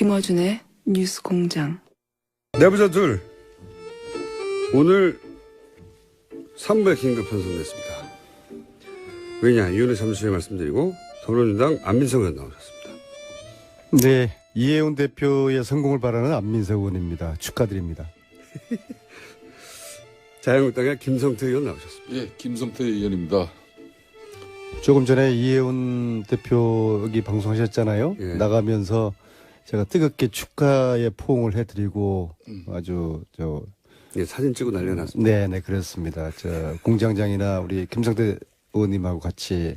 김어준의 뉴스공장. 내부자 둘, 오늘 3부에 긴급 편성됐습니다. 왜냐, 이유는 잠시 후에 말씀드리고 더불어민주당 안민석 의원 나오셨습니다. 네, 이해운 대표의 성공을 바라는 안민석 의원입니다. 축하드립니다. 자유한국당의 김성태 의원 나오셨습니다. 예, 김성태 의원입니다. 조금 전에 이해운 대표 여기 방송하셨잖아요. 예. 나가면서 제가 뜨겁게 축하의 포옹을 해드리고 아주 예, 사진 찍고 난리가 났습니다. 네네 그렇습니다. 저 공장장이나 우리 김성태 의원님하고 같이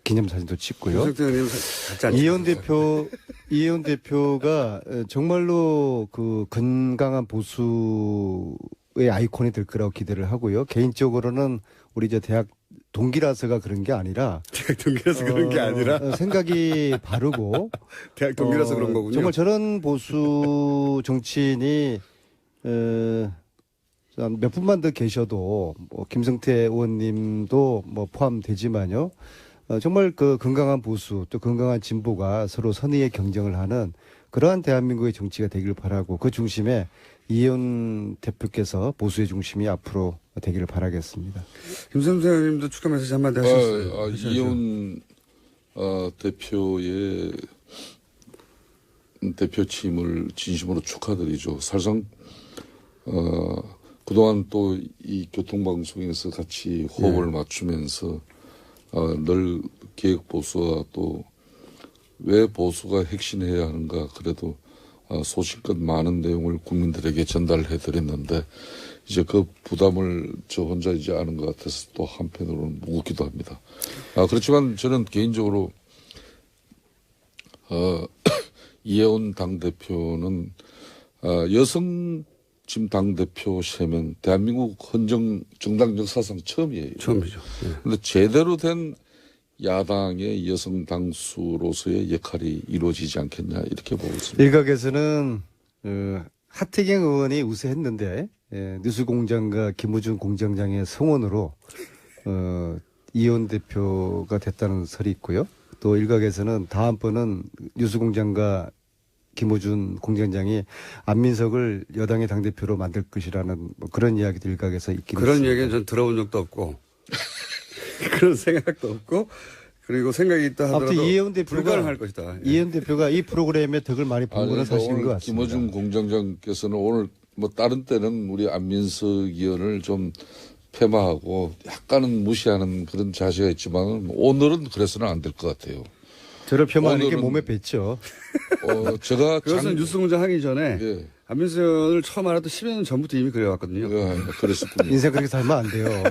기념사진도 찍고요. 김성태 의원님 같이 앉으세요. 이해운 대표가 정말로 그 건강한 보수의 아이콘이 될 거라고 기대를 하고요. 개인적으로는 우리 저 대학 동기라서가 그런 게 아니라 대학 동기라서 그런 게 아니라 생각이 바르고 대학 동기라서 그런 거군요. 정말 저런 보수 정치인이 몇 분만 더 계셔도 뭐 김성태 의원님도 뭐 포함되지만요. 정말 그 건강한 보수 또 건강한 진보가 서로 선의의 경쟁을 하는 그러한 대한민국의 정치가 되기를 바라고 그 중심에 이해운 대표께서 보수의 중심이 앞으로 되기를 바라겠습니다. 김성태 의원님도 축하 메시지 한마디 하셨어요. 이해운 대표의 대표 취임을 진심으로 축하드리죠. 사실상 그동안 또 이 교통방송에서 같이 호흡을 맞추면서 늘 개혁 보수와 또 왜 보수가 핵심해야 하는가 그래도 소신껏 많은 내용을 국민들에게 전달해 드렸는데 이제 그 부담을 저 혼자 이제 아는 것 같아서 또 한편으로는 무겁기도 합니다. 그렇지만 저는 개인적으로 이해운 당대표는 여성 지금 당대표 3명 대한민국 정당 역사상 처음이에요. 처음이죠. 그런데 제대로 된 야당의 여성 당수로서의 역할이 이루어지지 않겠냐 이렇게 보고 있습니다. 일각에서는 하태경 의원이 우세했는데 뉴스공장과 김우중 공장장의 성원으로 이해운 대표가 됐다는 설이 있고요. 또 일각에서는 다음번은 뉴스공장과 김우준 공장장이 안민석을 여당의 당대표로 만들 것이라는 뭐 그런 이야기도 일각에서 있긴 그런 있습니다. 얘기는 전 들어본 적도 없고 그런 생각도 없고 그리고 생각이 있다 하더라도 아무튼 이해운 대표가 불가능할 것이다. 예. 이해운 대표가 이 프로그램에 덕을 많이 본 거는 사실인 것 같습니다. 김어준 공장장께서는 오늘 뭐 다른 때는 우리 안민석 의원을 좀 폐마하고 약간은 무시하는 그런 자세가 있지만 오늘은 그래서는 안 될 것 같아요. 저를 폄하하는 게 오늘은- 몸에 뱉죠. 제가 그것은 뉴스공장 하기 전에 예. 안민석 의원을 처음 알았던 10여 년 전부터 이미 그래왔거든요. 그랬었군요. 인생 그렇게 살면 안 돼요.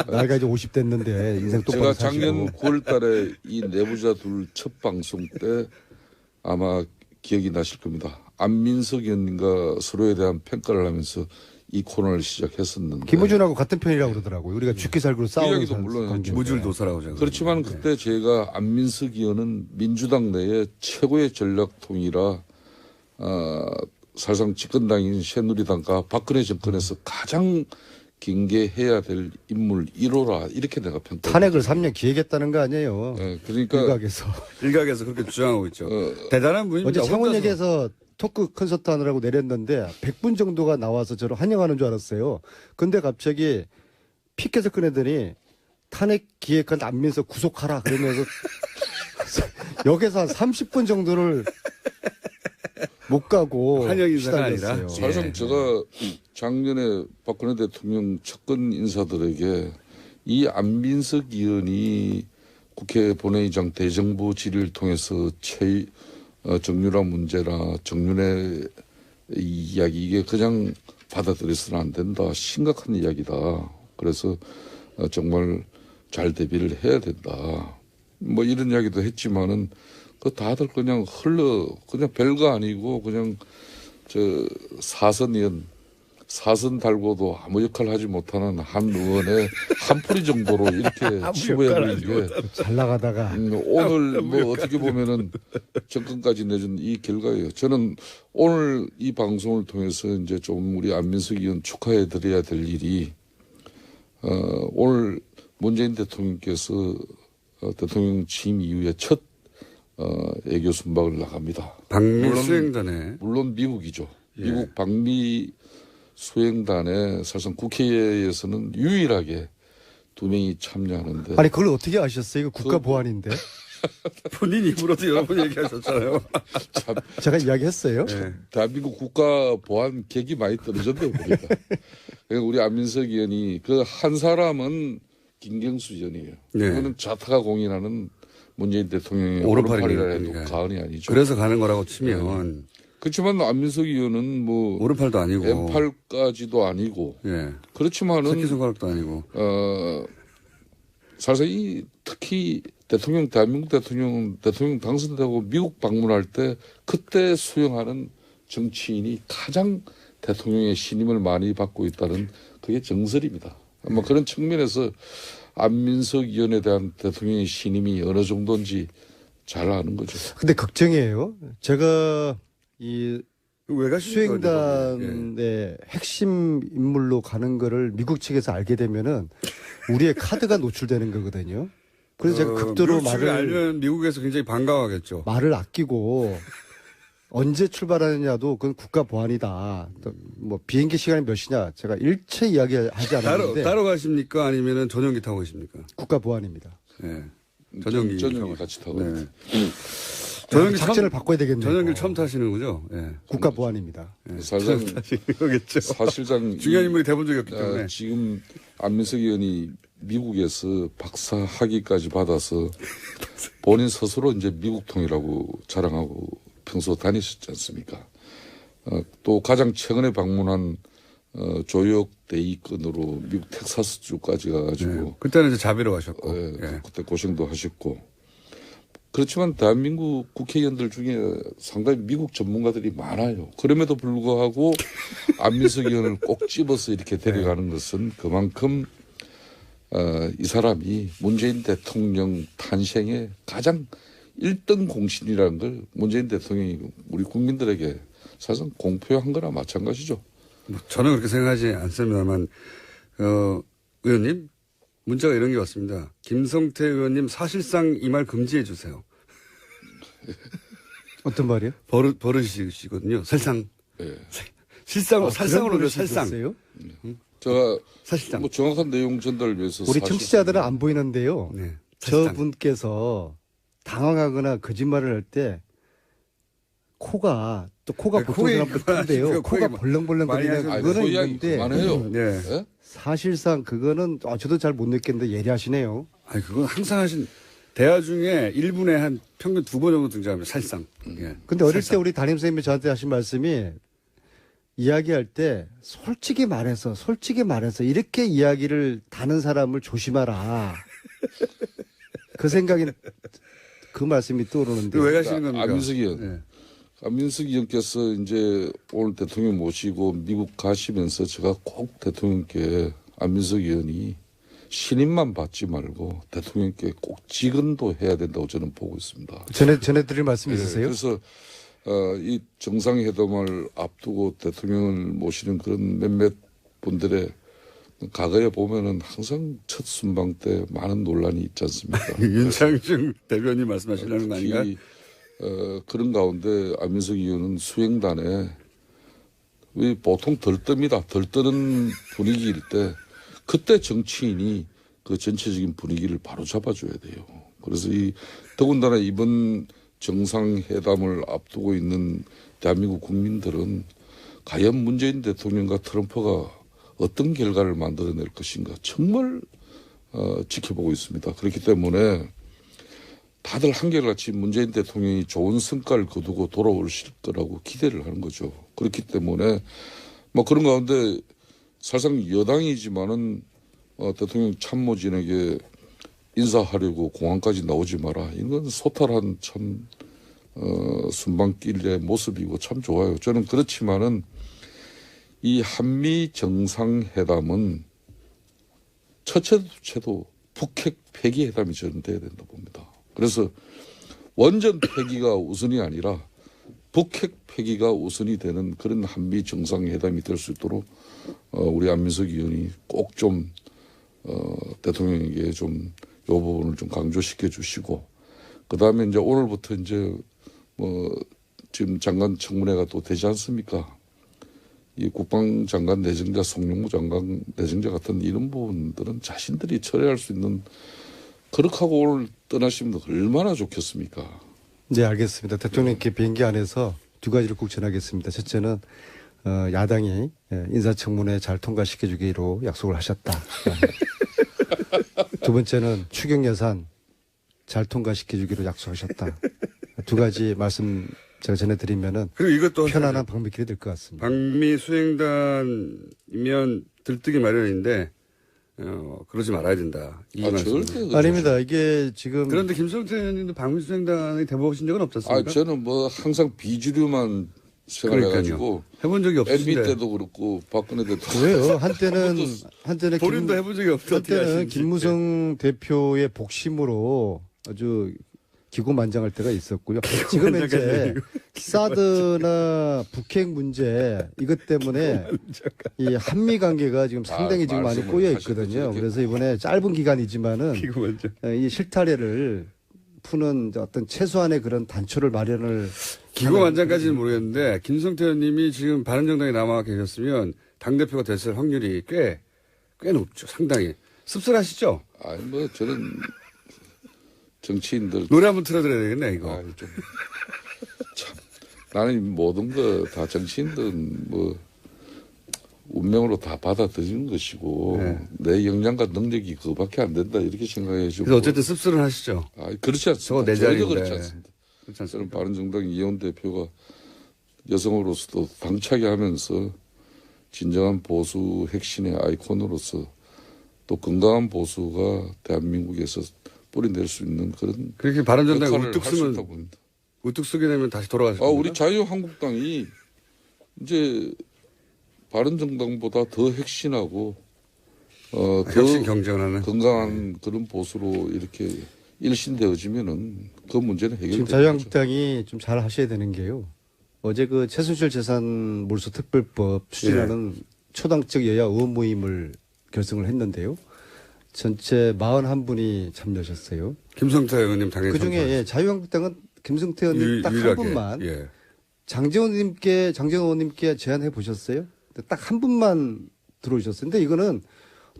나이가 이제 50 됐는데 인생 똑바로 제가 사시고. 작년 9월 달에 이 내부자 둘 첫 방송 때 아마 기억이 나실 겁니다. 안민석 의원님과 서로에 대한 평가를 하면서 이 코너를 시작했었는데. 김우준하고 같은 편이라고 그러더라고요. 우리가 죽기 살기로 싸우는 이야기도 물론 관계인데. 무줄도사라고 제가. 그렇지만 그때 제가 안민석 의원은 민주당 내에 최고의 전략통이라 사실상 집권당인 새누리당과 박근혜 정권에서 가장 경계해야 될 인물 1호라 이렇게 내가 평가. 탄핵을 3년 기획했다는 거 아니에요. 네, 그러니까 일각에서. 일각에서 그렇게 주장하고 있죠. 대단한 분입니다. 어제 혼자서. 창원역에서 토크 콘서트 하느라고 내렸는데 100분 정도가 나와서 저를 환영하는 줄 알았어요. 근데 갑자기 피켓을 꺼내더니 탄핵 기획한 안민석 구속하라 그러면서 역에서 한 30분 정도를 못 가고 환영 인사가 시달렸어요. 아니라. 사실상 예. 제가 작년에 박근혜 대통령 측근 인사들에게 이 안민석 의원이 국회 본회의장 대정부 질의를 통해서 정유라 문제나 정윤의 이야기 이게 그냥 받아들여서는 안 된다. 심각한 이야기다. 그래서 정말 잘 대비를 해야 된다. 뭐 이런 이야기도 했지만은 그 다들 그냥 그냥 별거 아니고 그냥 사선 달고도 아무 역할 하지 못하는 한 의원의 한 풀이 정도로 이렇게 치부해버린 게 잘 나가다가 오늘 뭐 어떻게 보면은 정권까지 내준 이 결과예요. 저는 오늘 이 방송을 통해서 이제 좀 우리 안민석 의원 축하해드려야 될 일이 오늘 문재인 대통령께서 대통령 취임 이후에 첫 애교 순방을 나갑니다. 방미 수행단에 물론 미국이죠. 예. 미국 방미 수행단에 사실상 국회에서는 유일하게 2명이 참여하는데 아니 그걸 어떻게 아셨어요? 이거 국가 보안인데. 본인 입으로도 여러 번 얘기하셨잖아요. 참 제가 이야기했어요. 네. 대한민국 국가 보안 객이 많이 떨어졌네요 보니까. 그러니까 우리 안민석 의원이 그 한 사람은 김경수 의원이에요. 네. 그거는 자타가 공인하는 문재인 대통령의 오른팔이니까. 오른팔이라 해도 과언이 아니죠. 그래서 가는 거라고 치면 그렇지만 안민석 의원은 뭐 오른팔도 아니고 왼팔까지도 아니고 예. 그렇지만은 새끼손가락도 아니고 사실 이 특히 대한민국 대통령 당선되고 미국 방문할 때 그때 수용하는 정치인이 가장 대통령의 신임을 많이 받고 있다는 그게 정설입니다. 아마 그런 측면에서 안민석 의원에 대한 대통령의 신임이 어느 정도인지 잘 아는 거죠. 근데 걱정이에요. 제가 이 왜 가십니까? 수행단의 핵심 인물로 가는 거를 미국 측에서 알게 되면은 우리의 카드가 노출되는 거거든요. 그래서 제가 극도로 미국 측을 알면 미국에서 굉장히 반가워하겠죠. 말을 아끼고 언제 출발하느냐도 그건 국가 보안이다. 또 뭐 비행기 시간이 몇 시냐 제가 일체 이야기하지 않았는데 따로 가십니까? 아니면은 전용기 타고 계십니까? 국가 보안입니다. 네. 전용기 같이 타고. 네. 작전을 바꿔야 되겠네요. 전용기를 처음 타시는 거죠? 네. 국가 보안입니다. 사실상 거겠죠. 사실상 중요한 인물이 돼본 적이 없기 때문에. 지금 안민석 의원이 미국에서 박사 학위까지 받아서 본인 스스로 이제 미국통이라고 자랑하고 평소 다니셨지 않습니까? 또 가장 최근에 방문한 조역 대위권으로 미국 텍사스주까지 가가지고 네. 그때는 이제 자비로 가셨고. 그때 고생도 하셨고 그렇지만 대한민국 국회의원들 중에 상당히 미국 전문가들이 많아요. 그럼에도 불구하고 안민석 의원을 꼭 집어서 이렇게 데려가는 것은 그만큼 이 사람이 문재인 대통령 탄생의 가장 1등 공신이라는 걸 문재인 대통령이 우리 국민들에게 사실상 공표한 거나 마찬가지죠. 뭐 저는 그렇게 생각하지 않습니다만, 의원님, 문자가 이런 게 왔습니다. 김성태 의원님 사실상 이 말 금지해 주세요. 어떤 말이요? 버릇이시거든요. 살상. 예. 살상으로 살상. 제가 사실상. 뭐 정확한 내용 전달을 위해서 우리 청취자들은 안 보이는데요. 네. 사실상. 저분께서 당황하거나 거짓말을 할 때 코가 보통 사람들 큰데요. 코가 벌렁벌렁 거리는 그거는 있는데 그만해요. 네. 예? 사실상 그거는 저도 잘 못 느꼈는데 예리하시네요. 아니, 그건 항상 하신, 대화 중에 1분에 한 평균 2번 정도 등장합니다. 살상. 예. 근데 어릴 때 우리 담임선생님이 저한테 하신 말씀이 이야기할 때 솔직히 말해서 이렇게 이야기를 다는 사람을 조심하라. 그 생각이 그 말씀이 떠오르는데. 왜 가시는 겁니까? 안민석 의원. 네. 안민석 의원께서 이제 오늘 대통령 모시고 미국 가시면서 제가 꼭 대통령께 안민석 의원이 신임만 받지 말고 대통령께 꼭 직언도 해야 된다고 저는 보고 있습니다. 전해 드릴 말씀 네, 있으세요? 그래서 이 정상회담을 앞두고 대통령을 모시는 그런 몇몇 분들의 과거에 보면은 항상 첫 순방 때 많은 논란이 있지 않습니까? 윤창중 대변인 말씀하시려는 거 아닌가요? 특히 그런 가운데 안민석 의원은 수행단에 보통 덜뜹니다. 덜뜨는 분위기일 때 그때 정치인이 그 전체적인 분위기를 바로 잡아줘야 돼요. 그래서 더군다나 이번 정상회담을 앞두고 있는 대한민국 국민들은 과연 문재인 대통령과 트럼프가 어떤 결과를 만들어낼 것인가 정말 지켜보고 있습니다. 그렇기 때문에 다들 한결같이 문재인 대통령이 좋은 성과를 거두고 돌아오실 거라고 기대를 하는 거죠. 그렇기 때문에 뭐 그런 가운데 사실상 여당이지만은 대통령 참모진에게 인사하려고 공항까지 나오지 마라. 이건 소탈한 참 순방길의 모습이고 참 좋아요. 저는 그렇지만은 이 한미 정상회담은 첫째도 둘째도 북핵 폐기 회담이 저는 돼야 된다 봅니다. 그래서 원전 폐기가 우선이 아니라 북핵 폐기가 우선이 되는 그런 한미 정상회담이 될 수 있도록 우리 안민석 의원이 꼭 좀 대통령에게 좀 이 부분을 좀 강조시켜 주시고 그다음에 이제 오늘부터 이제 뭐 지금 장관 청문회가 또 되지 않습니까? 이 국방장관 내정자, 송영무 장관 내정자 같은 이런 부분들은 자신들이 처리할 수 있는 그렇게 하고 오늘 떠나시면 얼마나 좋겠습니까? 네, 알겠습니다. 대통령께 비행기 안에서 두 가지를 꼭 전하겠습니다. 첫째는 야당이 인사청문회 잘 통과시켜주기로 약속을 하셨다. 두 번째는 추경 예산 잘 통과시켜주기로 약속하셨다. 두 가지 말씀 제가 전해드리면은 그리고 이것도 편안한 방미길이 될 것 같습니다. 방미 수행단이면 들뜨기 마련인데 그러지 말아야 된다. 이 말씀. 절대 아닙니다. 이게 지금 그런데 김성태 의원님도 방미 수행단에 대보신 적은 없지 않습니까? 저는 뭐 항상 비주류만 생각해가지고 해본 적이 MB 없으신데. 때도 그렇고 박근혜 때도 왜요? 한때는 본인도 해본 적이 없다. 한때는 김무성 대표의 복심으로 아주 기고만장할 때가 있었고요. 지금 현재 사드나 북핵 문제 이것 때문에 이 한미 관계가 지금 상당히 지금 많이 말씀을 꼬여 하셔도 있거든요. 저렇게. 그래서 이번에 짧은 기간이지만은 이 실타래를 푸는 어떤 최소한의 그런 단초를 마련을 기고만장까지는 모르겠는데 김성태 의원님이 지금 바른정당에 남아 계셨으면 당대표가 됐을 확률이 꽤 높죠. 상당히. 씁쓸하시죠? 아니 뭐 저는 정치인들 노래 한번 틀어드려야 되겠네 이거. 참 나는 모든 거 다 정치인들은 뭐 운명으로 다 받아들이는 것이고 네. 내 역량과 능력이 그거밖에 안 된다 이렇게 생각해주고. 그래서 어쨌든 씁쓸은 하시죠. 그렇지 않습니다. 저거 내 전혀 자리인데. 그렇지 않습니다. 그렇지 저는 않습니까? 바른정당 이혜원 대표가 여성으로서도 당차게 하면서 진정한 보수 핵심의 아이콘으로서 또 건강한 보수가 대한민국에서 뿌리낼 수 있는 그런 그렇게 바른정당이 역할을 우뚝 할 수 쓰면 있다고 봅니다. 우뚝 쓰게 되면 다시 돌아가실 겁니다. 우리 자유한국당이 이제 바른정당보다 더 핵심하고 혁신 더 경쟁하는 건강한 그런 보수로 이렇게 일신되어지면은 그 문제는 지금 해결되죠. 자유한국당이 좀 잘 하셔야 되는 게요. 어제 그 최순실 재산 몰수 특별법 추진하는 초당적 여야 의원 모임을 결성을 했는데요. 전체 41분이 참여하셨어요. 김성태 의원님 당연히 그중에 자유한국당은 김성태 의원님 딱 한 유일하게. 분만 예. 장재원 의원님께 제안해 보셨어요? 딱 한 분만 들어오셨어요. 근데 이거는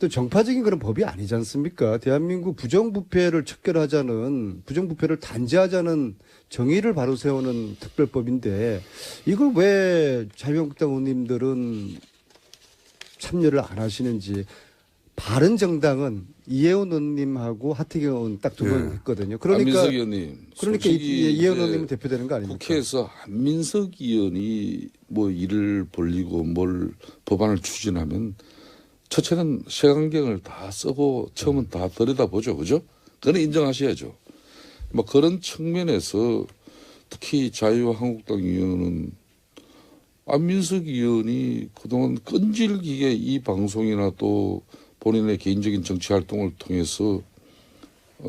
또 정파적인 그런 법이 아니지 않습니까? 대한민국 부정부패를 척결하자는, 부정부패를 단죄하자는 정의를 바로 세우는 특별법인데 이걸 왜 자유한국당 의원님들은 참여를 안 하시는지. 바른정당은 이혜원 의원님하고 하태경 의원 딱 두 분 했거든요. 그러니까 안민석 의원님, 그러니까 이혜원 의원님은 대표되는 거 아닙니까? 국회에서 안민석 의원이 뭐 일을 벌리고 뭘 법안을 추진하면 첫째는 세관경을 다 쓰고 처음은 다 들여다보죠. 그죠? 그건 인정하셔야죠. 뭐 그런 측면에서 특히 자유한국당 의원은 안민석 의원이 그동안 끈질기게 이 방송이나 또 본인의 개인적인 정치 활동을 통해서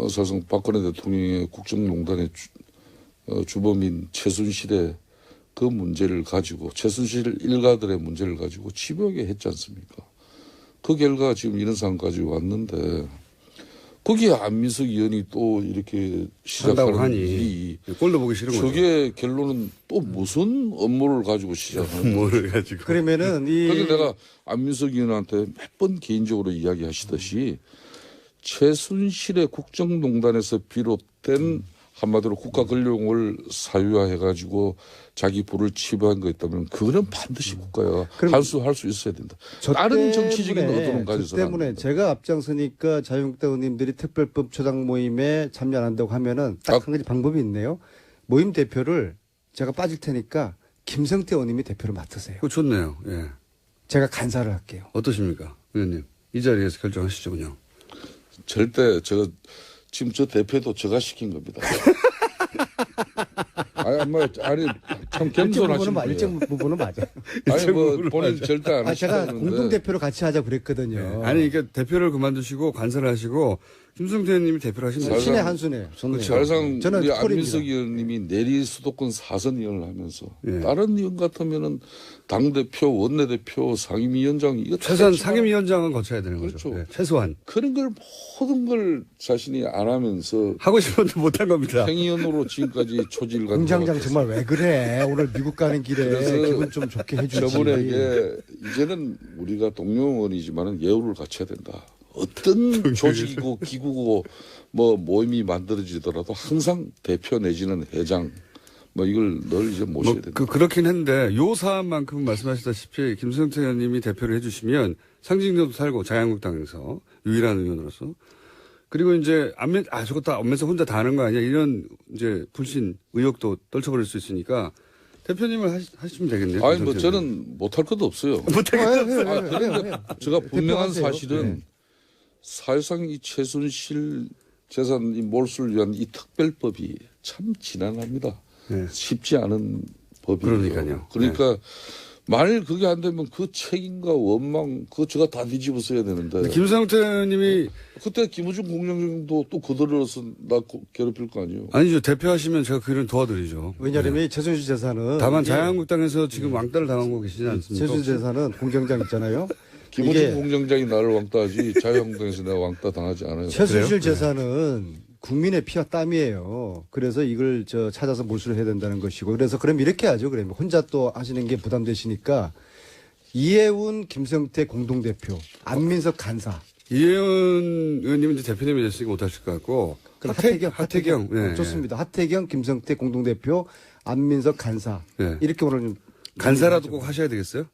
사실상 박근혜 대통령의 국정농단의 주범인 최순실의 그 문제를 가지고 최순실 일가들의 문제를 가지고 집요하게 했지 않습니까? 그 결과 지금 이런 상황까지 왔는데 거기에 안민석 의원이 또 이렇게 한다고 시작하는 하니 일이 꼴도 보기 싫은 거죠. 저게 결론은 또 무슨 업무를 가지고 시작하는 뭐를 가지고. 그러면은 그래서 내가 안민석 의원한테 몇 번 개인적으로 이야기하시듯이 최순실의 국정농단에서 비롯된 한마디로 국가 권력을 사유화해가지고 자기 부를 치부한 거 있다면 그거는 반드시 국가가 할 수 있어야 된다. 다른 정치적인 의도는 가져서는 안 때문에 된다. 제가 앞장서니까 자유한국당 의원님들이 특별법 초당 모임에 참여 안 한다고 하면은 딱 한 가지 방법이 있네요. 모임 대표를 제가 빠질 테니까 김성태 의원님이 대표를 맡으세요. 그거 좋네요. 예. 제가 간사를 할게요. 어떠십니까? 의원님. 이 자리에서 결정하시죠, 그냥. 절대 지금 저 대표도 제가 시킨 겁니다. 아니 참 겸손하신 거예요. 일정 부분은 맞아요. 아니 뭐 본인 절대 안 제가 하시다는데 공동 대표로 같이 하자 그랬거든요. 아니, 그러니까 대표를 그만두시고 관사를 하시고 김성태 의원님이 대표를 하신다. 사실상- 신의 한 수네. 좋네요. 사실상 저는 우리 톨입니다. 안민석 의원님이 내리 수도권 4선 의원을 하면서 예. 다른 의원 같으면은 당대표, 원내대표, 상임위원장 이거 다 최소한 했지만 상임위원장은 거쳐야 되는 거죠. 그렇죠. 네, 최소한. 그런 걸 모든 걸 자신이 안 하면서 하고 싶었는데 못한 겁니다. 행위원으로 지금까지 초지를 간 공장장 것 정말 왜 그래? 오늘 미국 가는 길에 그래서 기분 좀 좋게 해주지. 저분에게 이제는 우리가 동료원이지만은 예우를 갖춰야 된다. 어떤 조직이고 기구고 뭐 모임이 만들어지더라도 항상 대표 내지는 회장 뭐 이걸 늘 이제 모셔야 된다. 그렇긴 한데 요 사안만큼은 말씀하셨다시피 김성태 의원님이 대표를 해주시면 상징력도 살고 자유한국당에서 유일한 의원으로서 그리고 이제 저거 다 안면서 혼자 다 하는 거 아니야 이런 이제 불신 의혹도 떨쳐버릴 수 있으니까 대표님을 하시면 되겠네요. 아니 뭐 김성태 저는 못할 것도 없어요. 그런데 제가 분명한 대표하세요. 사실은 사실상 이 최순실 재산 이 몰수를 위한 이 특별법이 참 지난합니다. 네. 쉽지 않은 법이에요. 그러니까요. 그러니까 만일 그게 안 되면 그 책임과 원망 그거 제가 다 뒤집어 써야 되는데 김성태 의원님이 그때 김우중 공장장도 또 거들어서 나 괴롭힐 거 아니에요. 아니죠. 대표하시면 제가 그 일은 도와드리죠. 왜냐하면 이 최순실 재산은 다만 이게 자유한국당에서 지금 왕따를 당하고 계시지 않습니까? 최순실 재산은 공장장 있잖아요. 김우중 이게 공장장이 나를 왕따하지 자유한국당에서 내가 왕따 당하지 않아요. 최순실 재산은 국민의 피와 땀이에요. 그래서 이걸 찾아서 몰수를 해야 된다는 것이고. 그래서 그럼 이렇게 하죠. 그러면 혼자 또 하시는 게 부담되시니까 이해운 김성태 공동대표, 안민석 간사. 이혜원 의원님은 이제 대표님이 됐으니까 못하실 것 같고. 그럼 하태경. 네. 좋습니다. 하태경, 김성태 공동대표, 안민석 간사. 네. 이렇게 오늘 좀 간사라도 꼭 하셔야 되겠어요?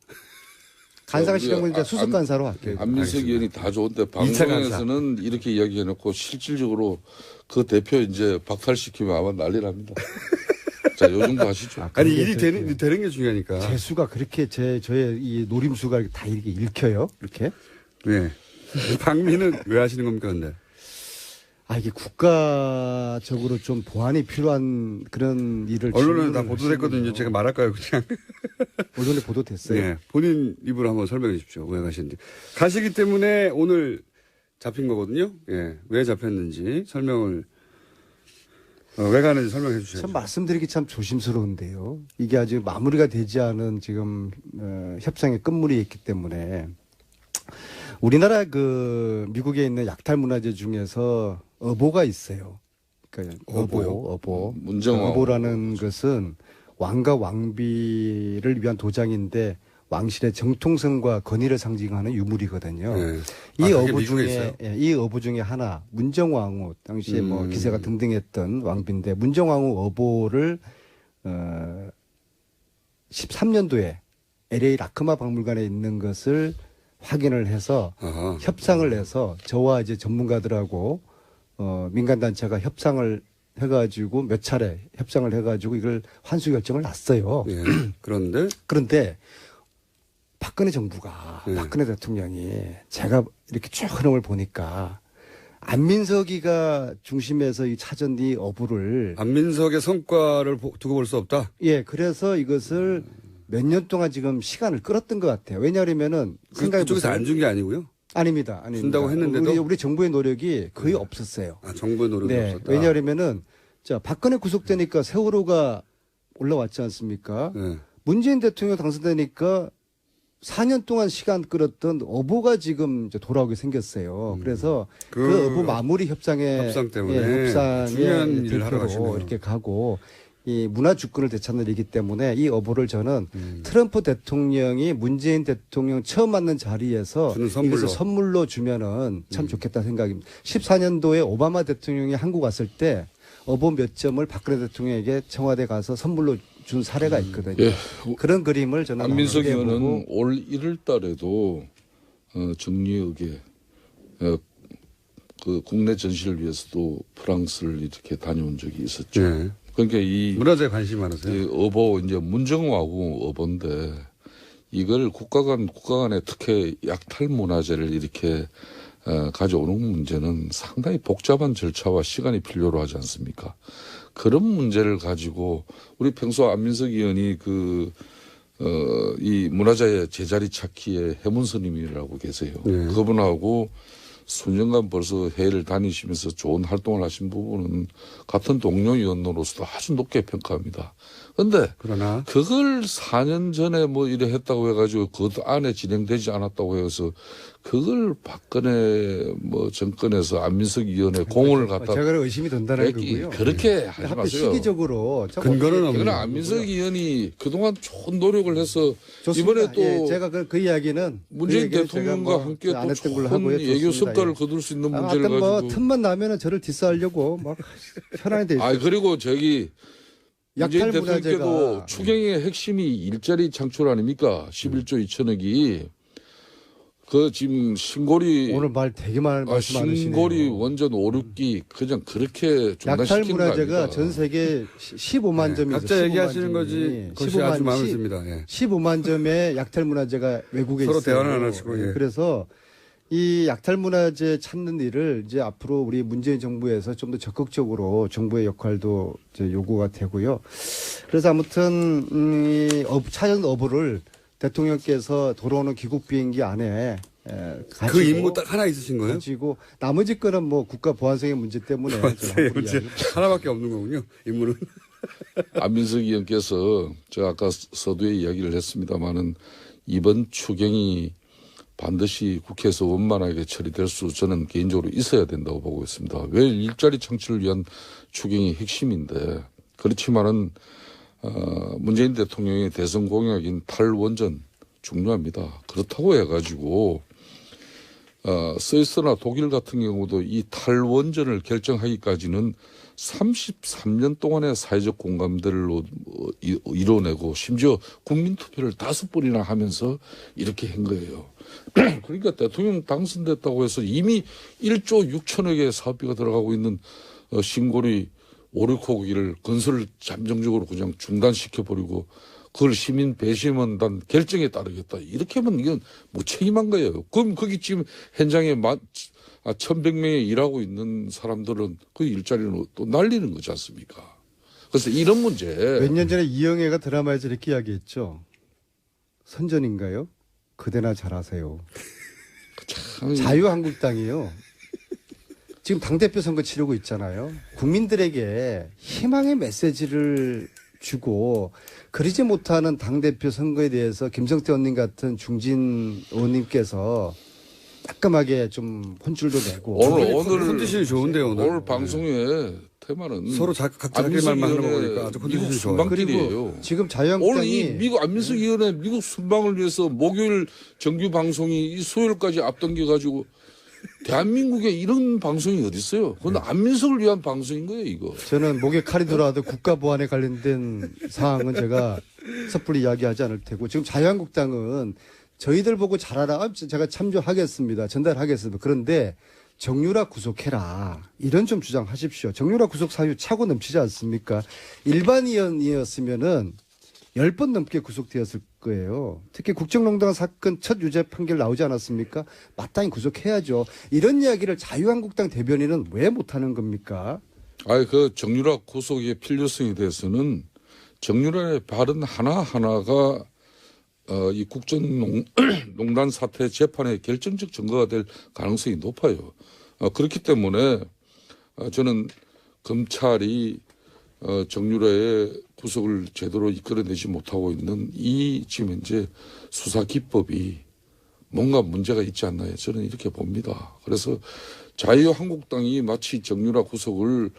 간사가 우리 싫은 건 이제 수석 간사로 할게요. 안민석 의원이 다 좋은데 방송에서는 이렇게 이야기해놓고 실질적으로 그 대표 이제 박탈시키면 아마 난리 납니다. 자, 요 정도 하시죠. 아니, 그게 일이 되는 게 중요하니까. 재수가 그렇게 저의 이 노림수가 다 이렇게 읽혀요? 이렇게? 네. 방미는 왜 하시는 겁니까, 근데? 이게 국가적으로 좀 보완이 필요한 그런 일을. 언론에 다 질문을 보도됐거든요. 하시는군요. 제가 말할까요, 그냥? 언론에 보도됐어요. 네. 본인 입으로 한번 설명해 주십시오. 왜 가시는지. 가시기 때문에 오늘 잡힌 거거든요. 예. 왜 잡혔는지 설명을, 왜 가는지 설명해 주셔야죠. 참 말씀드리기 참 조심스러운데요. 이게 아직 마무리가 되지 않은 지금 협상의 끝물이 있기 때문에 우리나라 미국에 있는 약탈 문화재 중에서 어보가 있어요. 그러니까 어보요? 어보. 문정왕. 어보라는 것은 왕과 왕비를 위한 도장인데 왕실의 정통성과 권위를 상징하는 유물이거든요. 네. 이 그게 어부 미국에 있어요? 중에 이 어부 중에 하나 문정왕후 당시에 뭐 기세가 등등했던 왕비인데 문정왕후 어보를 13년도에 LA 라크마 박물관에 있는 것을 확인을 해서 아하. 협상을 해서 저와 이제 전문가들하고 민간 단체가 협상을 해가지고 몇 차례 협상을 해가지고 이걸 환수 결정을 났어요. 예. 그런데 그런데 박근혜 정부가 네. 박근혜 대통령이 제가 이렇게 쭉 흐름을 보니까 안민석이가 중심에서 이 찾은 이 어부를 안민석의 성과를 두고 볼 수 없다. 그래서 이것을 몇 년 동안 지금 시간을 끌었던 것 같아요. 왜냐하면은 그쪽에서 안 준 게 아니고요. 아닙니다. 준다고 했는데도? 우리 정부의 노력이 거의 없었어요. 정부의 노력이 네. 없었다. 왜냐하면은 박근혜 구속되니까 세월호가 올라왔지 않습니까? 네. 문재인 대통령 당선되니까 4년 동안 시간 끌었던 어보가 지금 이제 돌아오게 생겼어요. 그래서 그 어보 마무리 협상 때문에 중요한 협상의 일을 하러 가시네요. 대표로 이렇게 가고 이 문화 주권을 되찾는 일이기 때문에 이 어보를 저는 트럼프 대통령이 문재인 대통령 처음 만난 자리에서 주는 선물로. 이것을 선물로 주면은 참 좋겠다 생각입니다. 14년도에 오바마 대통령이 한국 왔을 때 어보 몇 점을 박근혜 대통령에게 청와대 가서 선물로 준 사례가 있거든요. 예. 그런 그림을 저는 안민석 함께 의원은 보고 올 1월 달에도 정리역에 그 국내 전시를 위해서도 프랑스를 이렇게 다녀온 적이 있었죠. 네. 그러니까 이 문화재에 관심이 많으세요? 이 어보 이제 문정왕후 어보인데 이걸 국가 간의 특혜 약탈 문화재를 이렇게 가져오는 문제는 상당히 복잡한 절차와 시간이 필요로 하지 않습니까? 그런 문제를 가지고 우리 평소 안민석 의원이 이 문화재의 제자리 찾기에 해문 스님이라고 계세요. 네. 그분하고 수년간 벌써 해외를 다니시면서 좋은 활동을 하신 부분은 같은 동료 의원으로서도 아주 높게 평가합니다. 그런데 그러나 그걸 4년 전에 뭐 이래 했다고 해가지고 그 안에 진행되지 않았다고 해서 그걸 박근혜 뭐 정권에서 안민석 의원의 공을 갖다 제가 의심이 된다는 거고요. 그렇게 하지 하필 마세요. 시기적으로 근거는 없는 그러나 거고요. 안민석 의원이 그동안 좋은 노력을 해서 좋습니다. 이번에 또 예, 제가 그 이야기는 문재인 그 얘기는 제가 대통령과 뭐 함께 안 또 했던 걸로 좋은 하고요. 외교 좋습니다. 성과를 예. 거둘 수 있는 문제를 하여튼 뭐 가지고 틈만 나면은 저를 디스하려고 막 편안히 돼 있어요. 아 그리고 저기 문재인 약탈 대통령께도 문화재가 추경의 핵심이 일자리 창출 아닙니까? 11조 2천억이 그 지금 신고리 오늘 말 되게 말씀하시네요. 신고리 원전 5, 6기 그냥 그렇게 약탈 중단시키는 거 문화재가 아닙니까? 전 세계 15만 점이 각자 얘기하시는 거지 그것이 아주 마음에 듭니다. 예. 15만 점의 약탈 문화재가 외국에 서로 있어요. 대화는 안 하시고, 예. 그래서 이 약탈 문화재 찾는 일을 이제 앞으로 우리 문재인 정부에서 좀 더 적극적으로 정부의 역할도 이제 요구가 되고요. 그래서 아무튼 찾은 어부를 대통령께서 돌아오는 귀국 비행기 안에 가지고 그 임무 딱 하나 있으신 거예요? 가지고 나머지 거는 뭐 국가 보안성의 문제 때문에 네, 문제 하나밖에 없는 거군요. 임무는. 안민석 의원께서 제가 아까 서두에 이야기를 했습니다마는 이번 추경이 반드시 국회에서 원만하게 처리될 수 저는 개인적으로 있어야 된다고 보고 있습니다. 왜 일자리 창출을 위한 추경이 핵심인데 그렇지만은 문재인 대통령의 대선 공약인 탈원전 중요합니다. 그렇다고 해가지고 스위스나 독일 같은 경우도 이 탈원전을 결정하기까지는 33년 동안의 사회적 공감대를 이뤄내고 심지어 국민투표를 5번이나 하면서 이렇게 한 거예요. 그러니까 대통령 당선됐다고 해서 이미 1조 6천억의 사업비가 들어가고 있는 신고리 5, 6호기를 건설을 잠정적으로 그냥 중단시켜버리고 그걸 시민 배심원단 결정에 따르겠다. 이렇게 하면 이건 무책임한 거예요. 그럼 거기 지금 현장에 1,100명이 일하고 있는 사람들은 그 일자리는 또 날리는 거지 않습니까? 그래서 이런 문제. 몇 년 전에 이영애가 드라마에서 이렇게 이야기했죠. 선전인가요? 그대나 잘하세요. 자유한국당이요. 지금 당대표 선거 치르고 있잖아요. 국민들에게 희망의 메시지를 주고 그러지 못하는 당대표 선거에 대해서 김성태 의원님 같은 중진 의원님께서 따끔하게 좀 혼쭐도 내고 오늘 컨디션이 좋은데요. 오늘 방송의 테마는 서로 각자 자기 말만 하는 거 보니까 아주 미국 컨디션이 좋아요. 순방길이에요. 그리고 지금 오늘 자유한국당이 이 미국 안민석 의원의 미국 순방을 위해서 목요일 정규 방송이 이 수요일까지 앞당겨 가지고 대한민국에 이런 방송이 어디 있어요? 그건 안민석을 위한 방송인 거예요, 이거. 저는 목에 칼이 들어와도 국가 보안에 관련된 사항은 제가 섣불리 이야기하지 않을 테고 지금 자유한국당은 저희들 보고 잘하라. 제가 참조하겠습니다. 전달하겠습니다. 그런데 정유라 구속해라. 이런 좀 주장하십시오. 정유라 구속 사유 차고 넘치지 않습니까? 일반인이었으면은 10번 넘게 구속되었을 거예요. 특히 국정농단 사건 첫 유죄 판결 나오지 않았습니까? 마땅히 구속해야죠. 이런 이야기를 자유한국당 대변인은 왜 못하는 겁니까? 그 정유라 구속의 필요성에 대해서는 정유라의 발언 하나하나가 이 국정농단 사태 재판의 결정적 증거가 될 가능성이 높아요. 그렇기 때문에 저는 검찰이 정유라의 구속을 제대로 이끌어내지 못하고 있는 이 지금 현재 수사 기법이 뭔가 문제가 있지 않나요? 저는 이렇게 봅니다. 그래서 자유한국당이 마치 정유라 구속을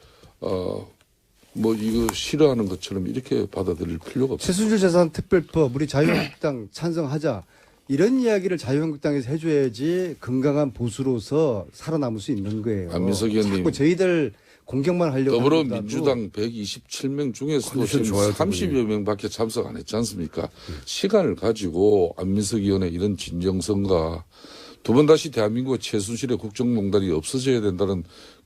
이거 싫어하는 것처럼 이렇게 받아들일 필요가 없어요. 최순실 재산 특별법 우리 자유한국당 찬성하자. 이런 이야기를 자유한국당에서 해줘야지 건강한 보수로서 살아남을 수 있는 거예요. 안민석 의원님. 자꾸 저희들 공격만 하려고 더불어민주당 127명 중에서도 지금 좋아요, 30여 명밖에 참석 안 했지 않습니까? 시간을 가지고 안민석 의원의 이런 진정성과 두 번 다시 대한민국 최순실의 국정농단이 없어져야 된다는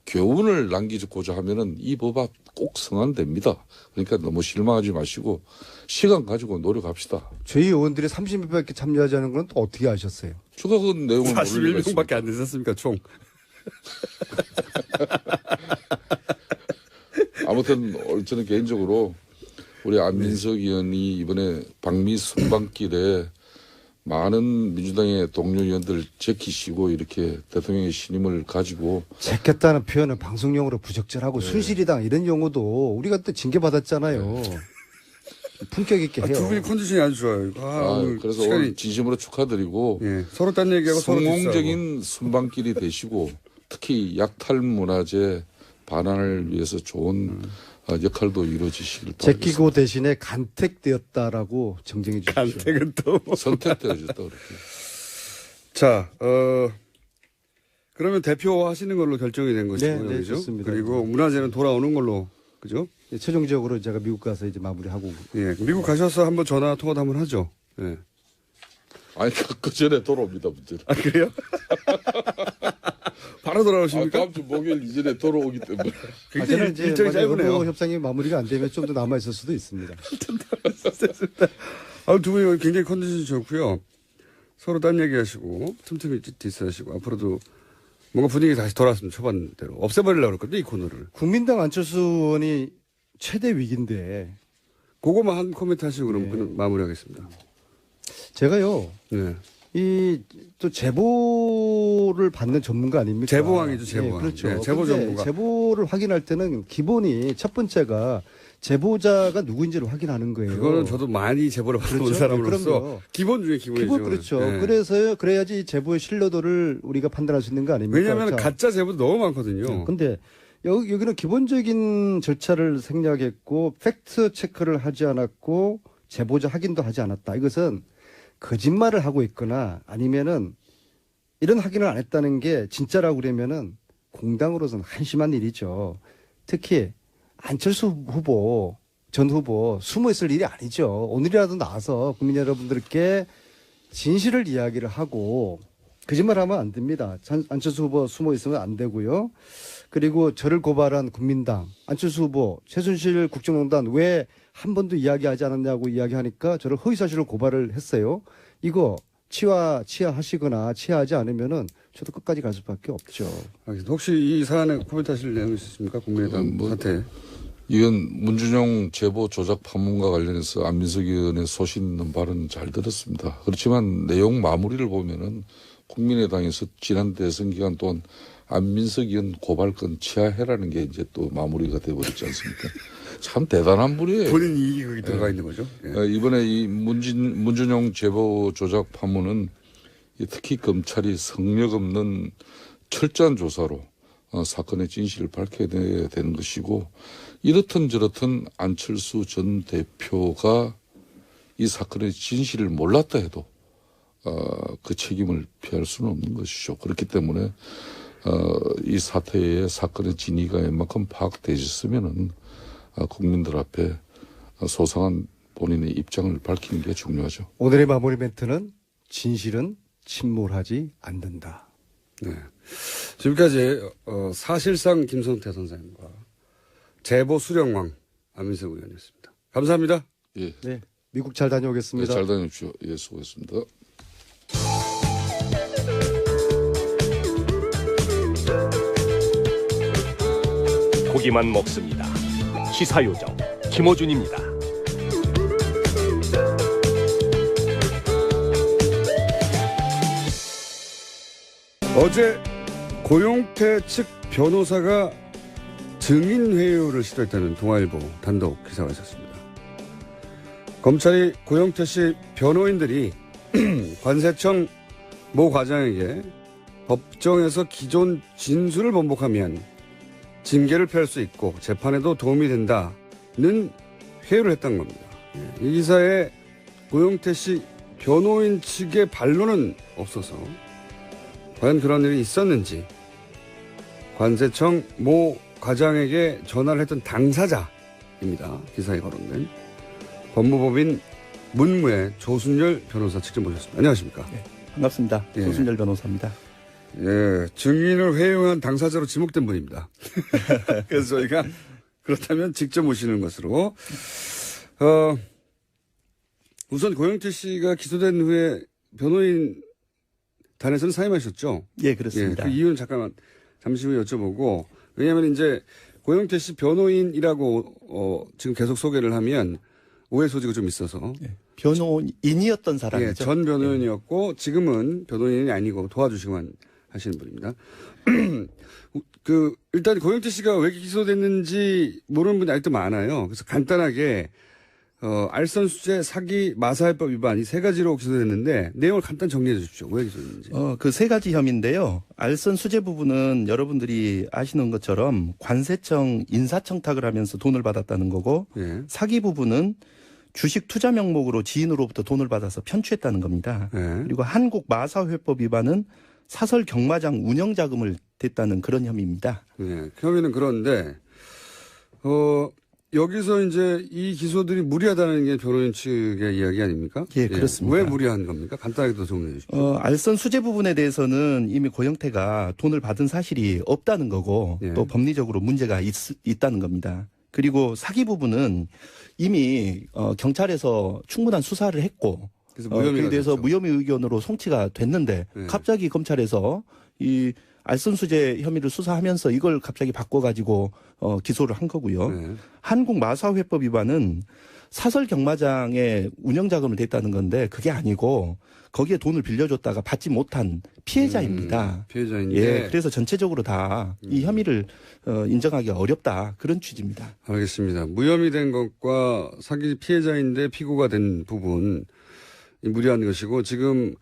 교훈을 남기고자 하면은 이 법안 꼭 성안됩니다. 그러니까 너무 실망하지 마시고 시간 가지고 노력합시다. 저희 의원들이 30명밖에 참여하지 않은 건 또 어떻게 아셨어요? 제가 그 내용을 41명밖에 안 되셨습니까, 총? 아무튼 저는 개인적으로 우리 안민석 의원이 이번에 방미 순방길에 많은 민주당의 동료 의원들 제키시고 이렇게 대통령의 신임을 가지고 제꼈다는 표현은 방송용으로 부적절하고 순실이당 이런 용어도 우리가 또 징계받았잖아요. 품격 있게 해요. 두 분이 컨디션이 아주 좋아요. 오늘 그래서 시간이 오늘 진심으로 축하드리고 예, 서로 딴 얘기하고 서로 성공적인 순방길이 되시고 특히 약탈 문화재 반환을 위해서 좋은 역할도 이루어지시길 바랍니다. 제끼고 대신에 간택되었다라고 정정해 주십시오. 간택은 또 뭐. 선택되어졌다 그렇게. 자, 그러면 대표하시는 걸로 결정이 된 것이고요. 네, 그죠? 좋습니다. 그리고 문화재는 돌아오는 걸로, 그죠? 예, 최종적으로 제가 미국 가서 이제 마무리하고. 예, 미국 가셔서 한번 전화 통화도 한번 하죠. 예. 아니 그 전에 돌아옵니다 문제는. 아, 그래요? 바로 돌아오십니까? 다음 주 목요일 이전에 돌아오기 때문에. 굉장히 일정이 짧으네요. 협상이 마무리가 안 되면 좀 더 남아 있을 수도 있습니다. 두 분이 굉장히 컨디션이 좋고요. 서로 딴 얘기하시고 틈틈이 디스하시고 앞으로도 뭔가 분위기 다시 돌아왔으면 초반대로 없애버리려고 그랬거든요, 이 코너를. 국민당 안철수 의원이 최대 위기인데 그거만 한 코멘트 하시고 그럼 마무리하겠습니다. 제가요. 네. 이 또 제보를 받는 전문가 아닙니까? 제보왕이죠, 제보왕. 네, 그렇죠. 네, 제보 근데 전문가. 제보를 확인할 때는 기본이 첫 번째가 제보자가 누구인지를 확인하는 거예요. 그거는 저도 많이 제보를 받은 그렇죠? 사람으로서 그럼요. 기본 중에 기본이죠. 기본 그렇죠. 네. 그래서 그래야지 제보의 신뢰도를 우리가 판단할 수 있는 거 아닙니까? 왜냐하면 자, 가짜 제보도 너무 많거든요. 근데 여기는 기본적인 절차를 생략했고 팩트 체크를 하지 않았고 제보자 확인도 하지 않았다. 이것은 거짓말을 하고 있거나 아니면은 이런 확인을 안 했다는 게 진짜라고 그러면은 공당으로서는 한심한 일이죠. 특히 안철수 후보, 전 후보 숨어 있을 일이 아니죠. 오늘이라도 나와서 국민 여러분들께 진실을 이야기를 하고 거짓말하면 안 됩니다. 안철수 후보 숨어 있으면 안 되고요. 그리고 저를 고발한 국민당, 안철수 후보, 최순실 국정농단 왜 한 번도 이야기하지 않았냐고 이야기하니까 저를 허위사실로 고발을 했어요. 이거 치하하시거나 치하하지 않으면은 저도 끝까지 갈 수밖에 없죠. 알겠습니다. 혹시 이 사안에 코멘트 하실 내용이 있으십니까? 국민의당 사태. 이건 문준용 제보 조작 파문과 관련해서 안민석 의원의 소신 있는 발언 잘 들었습니다. 그렇지만 내용 마무리를 보면은 국민의당에서 지난 대선 기간 동안 안민석 의원 고발건 치하해라는 게 이제 또 마무리가 돼버렸지 않습니까? 참 대단한 분이에요. 본인 이익이 거기 들어가 있는 거죠. 예. 이번에 이 문준용 제보 조작 파문은 특히 검찰이 성역 없는 철저한 조사로 사건의 진실을 밝혀야 되는 것이고 이렇든 저렇든 안철수 전 대표가 이 사건의 진실을 몰랐다 해도 그 책임을 피할 수는 없는 것이죠. 그렇기 때문에 이 사태의 사건의 진위가 웬만큼 파악되셨으면은 국민들 앞에 소상한 본인의 입장을 밝히는 게 중요하죠. 오늘의 마무리 멘트는 진실은 침몰하지 않는다. 네. 지금까지 사실상 김성태 선생님과 제보 수령왕 안민석 의원이었습니다. 감사합니다. 예. 네, 미국 잘 네, 다녀오겠습니다. 잘 다녀오십시오. 예, 수고했습니다. 고기만 먹습니다. 시사요정 김어준입니다. 어제 고용태 측 변호사가 증인 회유를 시도했다는 동아일보 단독 기사가 있었습니다. 검찰이 고용태 씨 변호인들이 관세청 모 과장에게 법정에서 기존 진술을 번복하면 징계를 피할 수 있고 재판에도 도움이 된다는 회유를 했던 겁니다. 이 기사에 고용태 씨 변호인 측의 반론은 없어서 과연 그런 일이 있었는지 관세청 모 과장에게 전화를 했던 당사자입니다. 기사에 거론된 법무법인 문무의 조순열 변호사 직접 모셨습니다. 안녕하십니까? 네, 반갑습니다. 예. 조순열 변호사입니다. 예, 증인을 회유한 당사자로 지목된 분입니다. 그래서 저희가 그렇다면 직접 모시는 것으로 우선 고영태 씨가 기소된 후에 변호인 단에서는 사임하셨죠? 예, 그렇습니다. 그 이유는 잠시 후에 여쭤보고 왜냐하면 이제 고영태 씨 변호인이라고 지금 계속 소개를 하면 오해 소지가 좀 있어서. 변호인이었던 사람이죠. 예, 전 변호인이었고 지금은 변호인이 아니고 도와주시고만 하시는 분입니다. 일단 고영태 씨가 왜 기소됐는지 모르는 분이 아직도 많아요. 그래서 간단하게 알선수재, 사기, 마사회법 위반 이 세 가지로 기소됐는데 내용을 간단 정리해 주십시오. 왜 기소됐는지. 그 세 가지 혐의인데요. 알선 수재 부분은 여러분들이 아시는 것처럼 관세청 인사청탁을 하면서 돈을 받았다는 거고 예. 사기 부분은 주식 투자 명목으로 지인으로부터 돈을 받아서 편취했다는 겁니다. 예. 그리고 한국 마사회법 위반은 사설 경마장 운영 자금을 댔다는 그런 혐의입니다. 예. 혐의는 그런데 여기서 이제 이 기소들이 무리하다는 게 변호인 측의 이야기 아닙니까? 예, 그렇습니다. 왜 무리한 겁니까? 간단하게 더 정리해 주십시오. 알선 수재 부분에 대해서는 이미 고영태가 돈을 받은 사실이 없다는 거고 예. 또 법리적으로 문제가 있다는 겁니다. 그리고 사기 부분은 이미 경찰에서 충분한 수사를 했고 그래서 무혐의가 그에 대해서 됐죠. 무혐의 의견으로 송치가 됐는데 네. 갑자기 검찰에서 이 알선 수재 혐의를 수사하면서 이걸 갑자기 바꿔가지고 기소를 한 거고요. 네. 한국 마사회법 위반은 사설 경마장에 운영 자금을 댔다는 건데 그게 아니고 거기에 돈을 빌려줬다가 받지 못한 피해자입니다. 피해자인데. 예, 그래서 전체적으로 다 이 혐의를 인정하기가 어렵다 그런 취지입니다. 알겠습니다. 무혐의 된 것과 사기 피해자인데 피고가 된 부분 이 무리한 것이고 지금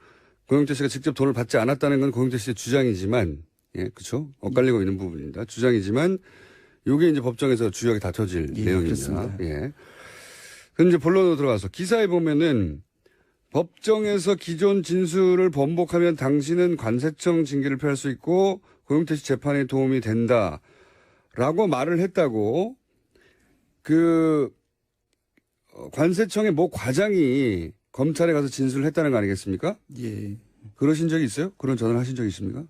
고영태 씨가 직접 돈을 받지 않았다는 건 고영태 씨의 주장이지만 예, 그렇죠? 엇갈리고 있는 부분입니다. 주장이지만 이게 이제 법정에서 주요하게 다퉈질 예, 내용입니다. 그렇습니다. 예. 그럼 이제 본론으로 들어가서 기사에 보면은 법정에서 기존 진술을 번복하면 당신은 관세청 징계를 피할 수 있고 고영태 씨 재판에 도움이 된다라고 말을 했다고 관세청의 모 과장이 검찰에 가서 진술을 했다는 거 아니겠습니까? 예. 그러신 적이 있어요? 그런 전화를 하신 적이 있습니까?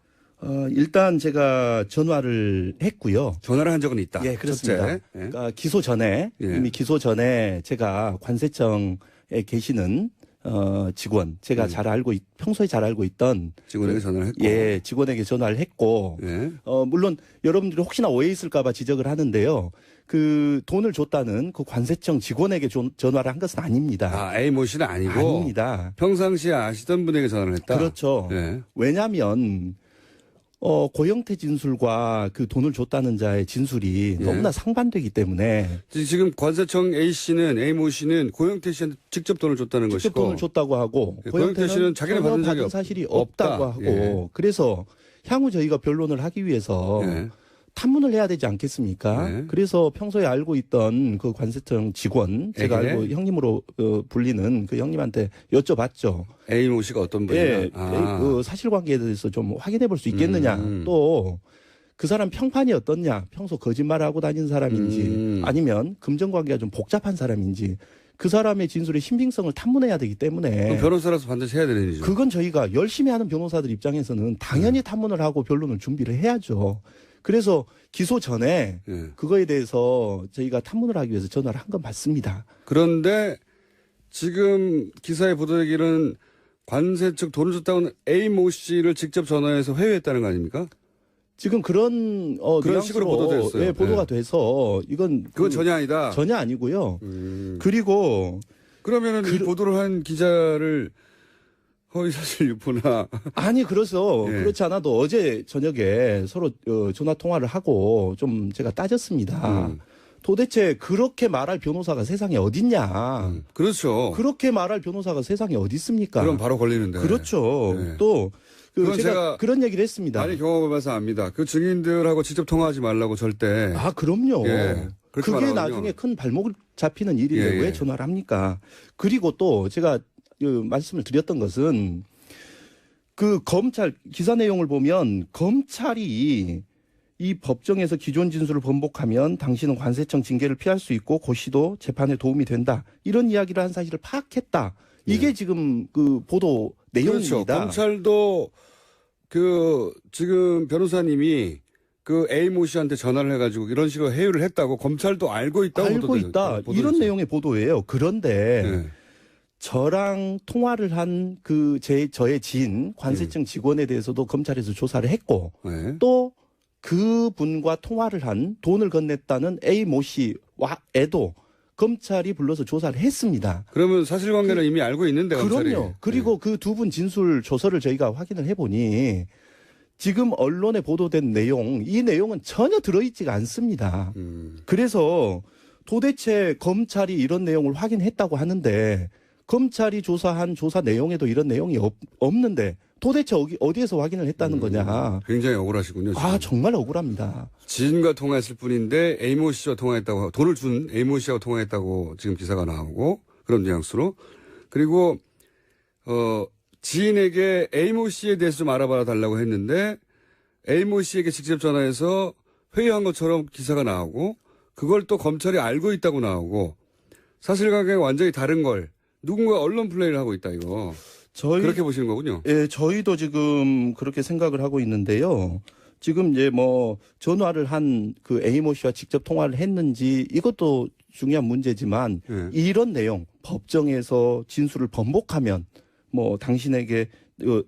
일단 제가 전화를 했고요. 전화를 한 적은 있다. 예, 그렇습니다. 첫째. 예. 그러니까 기소 전에 예. 이미 기소 전에 제가 관세청에 계시는 직원 제가 평소에 잘 알고 있던 직원에게 전화를 했고. 예, 직원에게 전화를 했고 예. 물론 여러분들이 혹시나 오해 있을까 봐 지적을 하는데요. 그 돈을 줬다는 그 관세청 직원에게 전화를 한 것은 아닙니다. 아, A 모 씨는 아니고. 아닙니다. 평상시에 아시던 분에게 전화를 했다. 그렇죠. 예. 왜냐하면 고영태 진술과 그 돈을 줬다는 자의 진술이 예. 너무나 상반되기 때문에 지금 관세청 A 씨는 A 모 씨는 고영태 씨한테 직접 돈을 줬다는 직접 것이고. 돈을 줬다고 하고 예, 고영태 씨는 자기는 받은 적이 사실이 없다. 없다고 하고 예. 그래서 향후 저희가 변론을 하기 위해서 예. 탐문을 해야 되지 않겠습니까? 네. 그래서 평소에 알고 있던 그 관세청 직원 제가 에게? 알고 형님으로 불리는 그 형님한테 여쭤봤죠. A 모 씨가 어떤 분이냐. 예, 그 사실관계에 대해서 좀 확인해 볼 수 있겠느냐. 또 그 사람 평판이 어떻냐. 평소 거짓말을 하고 다니는 사람인지 아니면 금전관계가 좀 복잡한 사람인지 그 사람의 진술의 신빙성을 탐문해야 되기 때문에 그럼 변호사라서 반드시 해야 되는 일이죠. 그건 저희가 열심히 하는 변호사들 입장에서는 당연히 탐문을 하고 변론을 준비를 해야죠. 그래서 기소 전에 예. 그거에 대해서 저희가 탐문을 하기 위해서 전화를 한 건 맞습니다. 그런데 지금 기사에 보도되기는 관세 측 돈을 줬다고는 A 모 씨를 직접 전화해서 회유했다는 거 아닙니까? 지금 그런 그런 식으로 보도됐어요. 예, 보도가 네. 돼서 이건 그건 전혀 아니다. 전혀 아니고요. 그리고 그러면은 이 보도를 한 기자를 허위사실 유포나 아니 그래서 예. 그렇지 않아도 어제 저녁에 서로 전화 통화를 하고 좀 제가 따졌습니다. 도대체 그렇게 말할 변호사가 세상에 어딨냐? 그렇죠. 그렇게 말할 변호사가 세상에 어디 있습니까? 그럼 바로 걸리는데. 그렇죠. 네. 또 그건 제가 제가 그런 얘기를 했습니다. 많이 경험해봐서 압니다. 그 증인들하고 직접 통화하지 말라고 절대. 아, 그럼요. 예, 그렇게 그게 말하거든요. 나중에 큰 발목 잡히는 일인데 예, 예. 왜 전화를 합니까? 그리고 또 제가 말씀을 드렸던 것은 그 검찰 기사 내용을 보면 검찰이 이 법정에서 기존 진술을 번복하면 당신은 관세청 징계를 피할 수 있고 고시도 재판에 도움이 된다. 이런 이야기를 한 사실을 파악했다. 이게 지금 그 보도 내용입니다. 그렇죠. 검찰도 지금 변호사님이 그 A 모 씨한테 전화를 해가지고 이런 식으로 회유를 했다고 검찰도 알고 있다고 알고 있다. 이런 내용의 보도예요. 그런데 네. 저랑 통화를 한 저의 지인 관세청 직원에 대해서도 검찰에서 조사를 했고 네. 또 그분과 통화를 한 돈을 건넸다는 A 모 씨와에도 검찰이 불러서 조사를 했습니다. 그러면 사실관계를 이미 알고 있는데 검찰이. 그럼요. 그리고 그 두 분 진술 조서를 저희가 확인을 해보니 지금 언론에 보도된 내용, 이 내용은 전혀 들어있지가 않습니다. 그래서 도대체 검찰이 이런 내용을 확인했다고 하는데 검찰이 조사한 조사 내용에도 이런 내용이 없는데 도대체 어디에서 확인을 했다는 거냐. 굉장히 억울하시군요. 지금. 아, 정말 억울합니다. 지인과 통화했을 뿐인데 A모 씨와 통화했다고, 돈을 준 A모 씨하고 통화했다고 지금 기사가 나오고 그런 뉘앙스로. 그리고 지인에게 A모 씨에 대해서 좀 알아봐 달라고 했는데 A모 씨에게 직접 전화해서 회유한 것처럼 기사가 나오고 그걸 또 검찰이 알고 있다고 나오고 사실관계가 완전히 다른 걸 누군가 언론 플레이를 하고 있다 이거. 그렇게 보시는 거군요. 예, 저희도 지금 그렇게 생각을 하고 있는데요. 지금 이제 뭐 전화를 한 그 A모 씨와 직접 통화를 했는지 이것도 중요한 문제지만 이런 내용 법정에서 진술을 번복하면 뭐 당신에게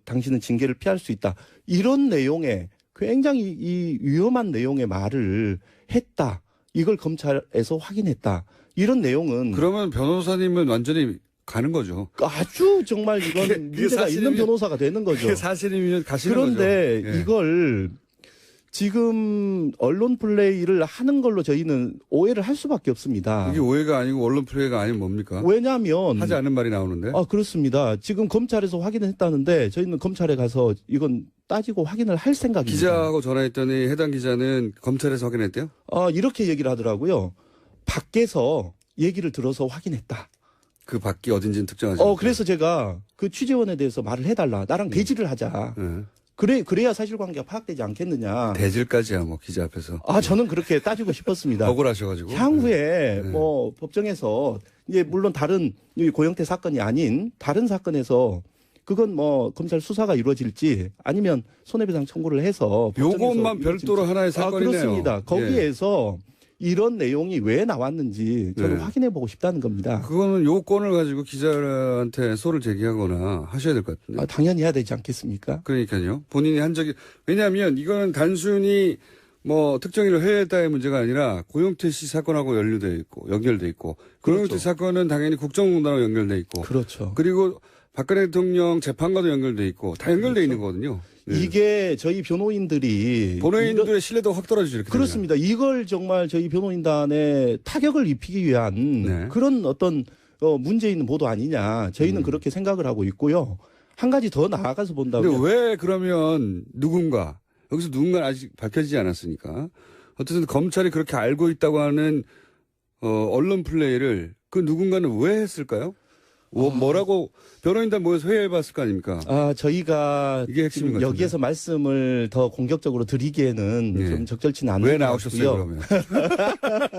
당신은 징계를 피할 수 있다. 이런 내용에 굉장히 이 위험한 내용의 말을 했다. 이걸 검찰에서 확인했다. 이런 내용은 그러면 변호사님은 완전히 가는 거죠. 아주 정말 이건 문제가 있는 변호사가 되는 거죠. 그게 사실이면 가시는 그런데 거죠. 예. 이걸 지금 언론 플레이를 하는 걸로 저희는 오해를 할 수밖에 없습니다. 이게 오해가 아니고 언론 플레이가 아니면 뭡니까? 왜냐하면 하지 않은 말이 나오는데. 아 그렇습니다. 지금 검찰에서 확인했다는데 저희는 검찰에 가서 이건 따지고 확인을 할 생각입니다. 기자하고 전화했더니 해당 기자는 검찰에서 확인했대요? 이렇게 얘기를 하더라고요. 밖에서 얘기를 들어서 확인했다. 그 밖이 어딘지는 특정하지 않고. 그래서 제가 그 취재원에 대해서 말을 해달라. 나랑 대질을 하자. 그래야 사실관계가 파악되지 않겠느냐. 대질까지야 뭐 기자 앞에서. 저는 그렇게 따지고 싶었습니다. 억울하셔가지고. 향후에 뭐 법정에서 이제 물론 다른 이 고영태 사건이 아닌 다른 사건에서 그건 뭐 검찰 수사가 이루어질지 아니면 손해배상 청구를 해서 요것만 별도로 하나의 사건이네요. 그렇습니다. 거기에서 이런 내용이 왜 나왔는지 저는 확인해보고 싶다는 겁니다. 그거는 요건을 가지고 기자한테 소를 제기하거나 하셔야 될 것 같은데. 당연히 해야 되지 않겠습니까? 그러니까요. 본인이 한 적이, 왜냐하면 이거는 단순히 뭐 특정인을 회유했다의 문제가 아니라 고영태 씨 사건하고 연결돼 있고, 고영태 그렇죠. 사건은 당연히 국정농단하고 연결돼 있고, 그렇죠. 그리고 박근혜 대통령 재판과도 연결돼 있고, 다 연결돼 있는 거거든요. 이게 저희 변호인들이 본회의인들의 신뢰도가 확 떨어지죠. 이렇게 그렇습니다. 이걸 정말 저희 변호인단에 타격을 입히기 위한 그런 어떤 문제 있는 보도 아니냐. 저희는 그렇게 생각을 하고 있고요. 한 가지 더 나아가서 본다면. 근데 왜 그러면 여기서 누군가는 아직 밝혀지지 않았으니까. 어쨌든 검찰이 그렇게 알고 있다고 하는 언론 플레이를 그 누군가는 왜 했을까요? 뭐라고 변호인단 모여서 회의해봤을 거 아닙니까? 저희가 이게 핵심인 것 여기에서 말씀을 더 공격적으로 드리기에는 좀 적절치는 않은 왜 것 나오셨어요, 같고요. 그러면?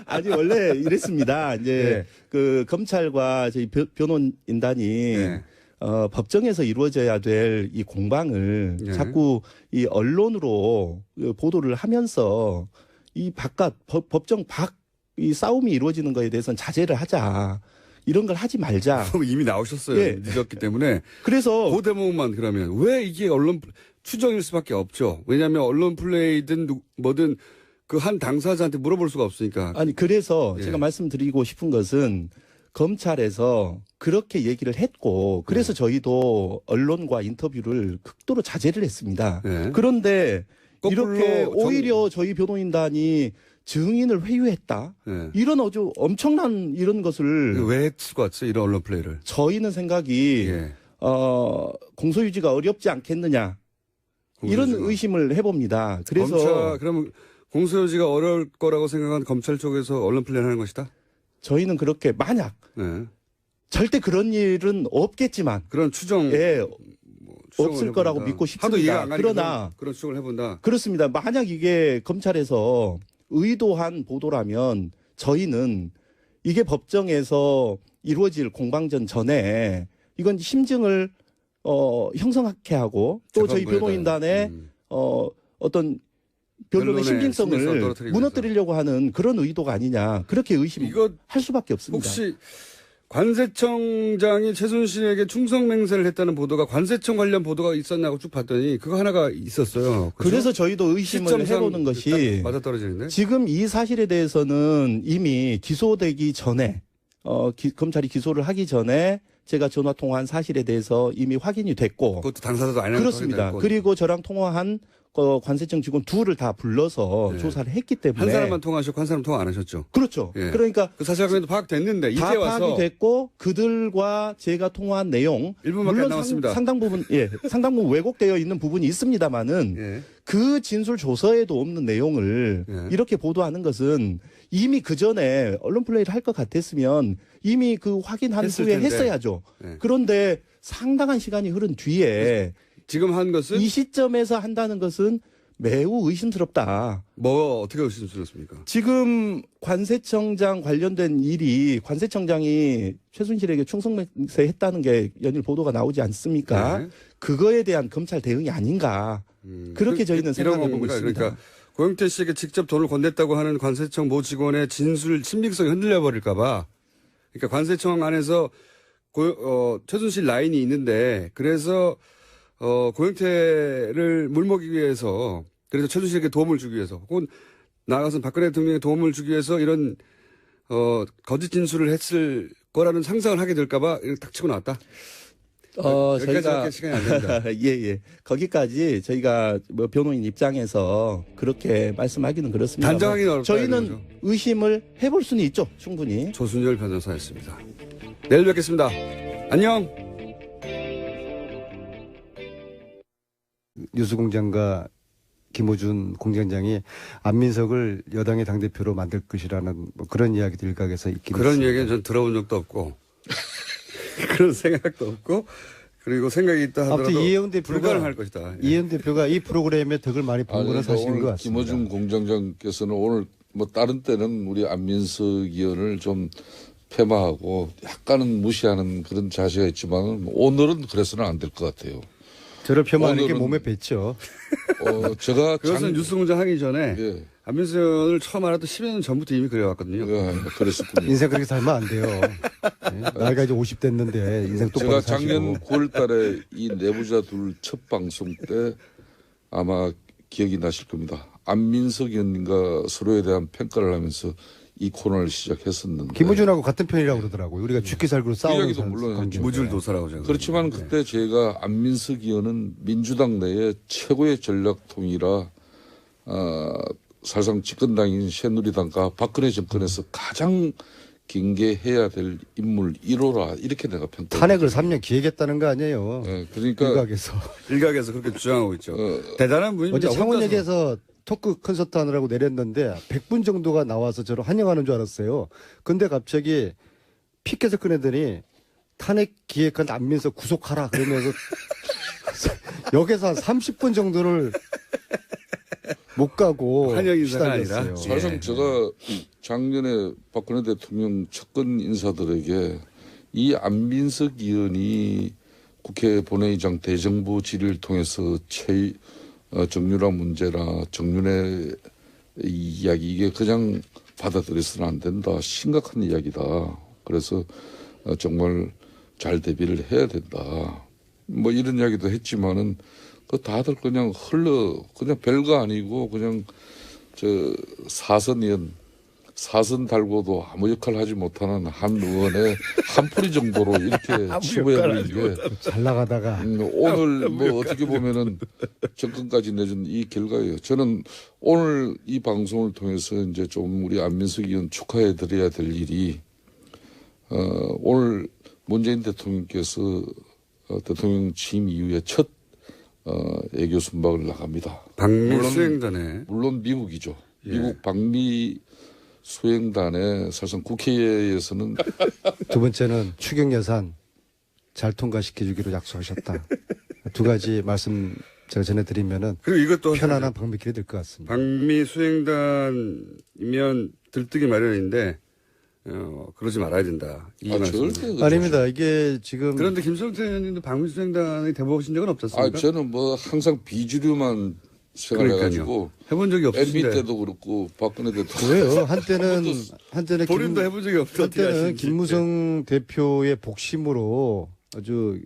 아니 원래 이랬습니다. 이제 그 검찰과 저희 변호인단이 법정에서 이루어져야 될 이 공방을 자꾸 이 언론으로 보도를 하면서 이 바깥 법정 밖 이 싸움이 이루어지는 거에 대해서는 자제를 하자. 이런 걸 하지 말자. 이미 나오셨어요. 늦었기 때문에. 그래서 그 대목만 그러면 왜 이게 언론 추정일 수밖에 없죠. 왜냐하면 언론 플레이든 뭐든 그 한 당사자한테 물어볼 수가 없으니까. 아니 그래서 제가 말씀드리고 싶은 것은 검찰에서 그렇게 얘기를 했고 그래서 저희도 언론과 인터뷰를 극도로 자제를 했습니다. 그런데 이렇게 오히려 저희 변호인단이 증인을 회유했다. 이런 아주 엄청난 이런 것을 왜 했을 것 같아요? 이런 언론 플레이를. 저희는 생각이 공소유지가 어렵지 않겠느냐. 이런 의심을 해봅니다. 그래서 그러면 공소유지가 어려울 거라고 생각한 검찰 쪽에서 언론 플레이를 하는 것이다? 저희는 그렇게 만약 절대 그런 일은 없겠지만 그런 추정 없을 거라고 믿고 싶습니다. 하도 이해가 안 가니까 그러나 그런 추정을 해본다. 그렇습니다. 만약 이게 검찰에서 의도한 보도라면 저희는 이게 법정에서 이루어질 공방전 전에 이건 심증을 형성하게 하고 또 저희 변호인단의 어떤 변론의 신빙성을 무너뜨리려고 하는 그런 의도가 아니냐 그렇게 의심할 수밖에 없습니다. 혹시 관세청장이 최순실에게 충성 맹세를 했다는 보도가 관세청 관련 보도가 있었냐고 쭉 봤더니 그거 하나가 있었어요. 그죠? 그래서 저희도 의심을 시점상 해보는 것이 맞아떨어지는데. 지금 이 사실에 대해서는 이미 기소되기 전에 검찰이 기소를 하기 전에 제가 전화 통화한 사실에 대해서 이미 확인이 됐고 그것도 당사자도 안 그렇습니다. 그리고 저랑 통화한 관세청 직원 둘을 다 불러서 네. 조사를 했기 때문에 한 사람만 통화하셨고 한 사람 통화 안 하셨죠. 그렇죠. 예. 그러니까 그 사실관계도 파악됐는데 이제 다 와서 파악이 됐고 그들과 제가 통화한 내용 1분밖에 안 물론 남았습니다. 상당 부분 상당 부분 왜곡되어 있는 부분이 있습니다만은 예. 그 진술 조서에도 없는 내용을 예. 이렇게 보도하는 것은 이미 그 전에 언론 플레이를 할 것 같았으면 이미 그 확인한 했을 후에 텐데. 했어야죠. 예. 그런데 상당한 시간이 흐른 뒤에 지금 한 것은 이 시점에서 한다는 것은 매우 의심스럽다. 뭐 어떻게 의심스럽습니까? 지금 관세청장 관련된 일이 관세청장이 최순실에게 충성맹세했다는 게 연일 보도가 나오지 않습니까? 네. 그거에 대한 검찰 대응이 아닌가. 그렇게 저희는 이런 생각해 보고 겁니까? 있습니다. 그러니까 고영태 씨에게 직접 돈을 건넸다고 하는 관세청 모 직원의 진술 신빙성이 흔들려 버릴까봐. 그러니까 관세청 안에서 최순실 라인이 있는데 그래서 고영태를 물먹이기 위해서 그래서 최순실에게 도움을 주기 위해서 혹은 나아가서 박근혜 대통령에 도움을 주기 위해서 이런 거짓 진술을 했을 거라는 상상을 하게 될까봐 이렇게 탁 치고 나왔다. 저희가 시간이 안 된다. 예. 거기까지 저희가 뭐 변호인 입장에서 그렇게 말씀하기는 그렇습니다. 단정하기는 어렵다, 저희는 이거죠. 의심을 해볼 수는 있죠, 충분히. 조순열 변호사였습니다. 내일 뵙겠습니다. 안녕. 뉴스공장과 김호준 공장장이 안민석을 여당의 당대표로 만들 것이라는 뭐 그런 이야기도 일각에서 있긴 그런 있습니다. 얘기는 전 들어본 적도 없고 그런 생각도 없고 그리고 생각이 있다 하더라도 아무튼 이혜원 대표가 불가능할 것이다. 예. 이혜원 대표가 이 프로그램에 덕을 많이 본 거는 사실인 것 오늘 같습니다. 김어준 공장장께서는 오늘 뭐 다른 때는 우리 안민석 의원을 좀 폐마하고 약간은 무시하는 그런 자세가 있지만 오늘은 그래서는 안 될 것 같아요. 저를 폄하하는 게 오늘은- 몸에 뱉죠. 그것은 네. 제가 뉴스공장 하기 전에 예, 안민석 의원을 처음 알았던 10여 년 전부터 이미 그래왔거든요. 그랬었군요. 인생 그렇게 살면 안 돼요. 네? 나이가 이제 50 됐는데 인생 똑바로 제가 사시고. 작년 9월 달에 이 내부자 둘 첫 방송 때 아마 기억이 나실 겁니다. 안민석 의원님과 서로에 대한 평가를 하면서 이 코너를 시작했었는데 김호준하고 같은 편이라고 그러더라고요. 우리가 죽기 살기로 싸우는 이야기도 물론 관계인데. 무줄도사라고 제가. 그렇지만 그때 제가 안민석 의원은 민주당 내에 최고의 전략통이라 사실상 집권당인 새누리당과 박근혜 정권에서 가장 경계해야 될 인물 1호라 이렇게 내가 평가. 탄핵을 3년 기획했다는 거 아니에요. 네, 그러니까 일각에서. 일각에서 그렇게 주장하고 있죠. 대단한 분입니다. 어제 창원역에서 토크 콘서트 하느라고 내렸는데 100분 정도가 나와서 저를 환영하는 줄 알았어요. 근데 갑자기 피켓을 꺼내더니 탄핵 기획한 안민석 구속하라 그러면서 역에서 한 30분 정도를 못 가고 환영 인사가 아니라. 시달렸어요. 사실상 예. 제가 작년에 박근혜 대통령 측근 인사들에게 이 안민석 의원이 국회 본회의장 대정부 질의를 통해서 정유라 문제나 정윤의 이야기 이게 그냥 받아들여서는 안 된다. 심각한 이야기다. 그래서 정말 잘 대비를 해야 된다. 뭐 이런 이야기도 했지만은 그 다들 그냥 그냥 별거 아니고 그냥 사선 달고도 아무 역할 하지 못하는 한 의원의 한 풀이 정도로 이렇게 치부해버린 게 잘 나가다가 오늘 뭐 어떻게 보면은 정권까지 내준 이 결과예요. 저는 오늘 이 방송을 통해서 이제 좀 우리 안민석 의원 축하해 드려야 될 일이 오늘 문재인 대통령께서 대통령 취임 이후에 첫 애교 순방을 나갑니다. 방미 수행단에 물론 미국이죠. 예. 미국 방미 수행단에 사실상 국회에서는 두 번째는 추경 예산 잘 통과시켜 주기로 약속하셨다. 두 가지 말씀 제가 전해드리면은 그리고 이것도 편안한 방미길이 될 것 같습니다. 방미 수행단이면 들뜨기 마련인데 그러지 말아야 된다. 이 말씀입니다. 절대 그렇죠. 아닙니다. 이게 지금 그런데 김성태 의원님도 방미 수행단에 대보신 적은 없지 않습니까? 저는 뭐 항상 비주류만 생활해가지고 해본 적이 MB 없으신데. 때도 그렇고 박근혜 때도 왜요? 한때는 본인도 해본 적이 없어. 어떻게 한때는 하시는지. 김무성 대표의 복심으로 아주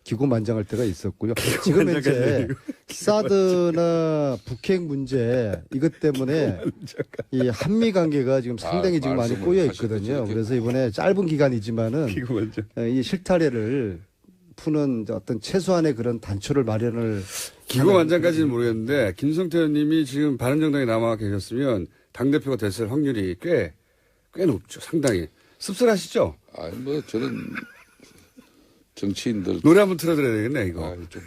기고만장할 때가 있었고요. 지금 현재 사드나 북핵 문제 이것 때문에 이 한미 관계가 지금 상당히 지금 많이 말씀을 꼬여 하실 있거든요. 때 그래서 이번에 짧은 기간이지만은 이거 먼저. 이 실타래를 푸는 어떤 최소한의 그런 단초를 마련을 기고만장까지는 모르겠는데 김성태 의원님이 지금 바른정당에 남아 계셨으면 당대표가 됐을 확률이 꽤 높죠. 상당히. 씁쓸하시죠? 아니 뭐 저는 정치인들 노래 한번 틀어드려야 되겠네, 이거. 아이, 좀,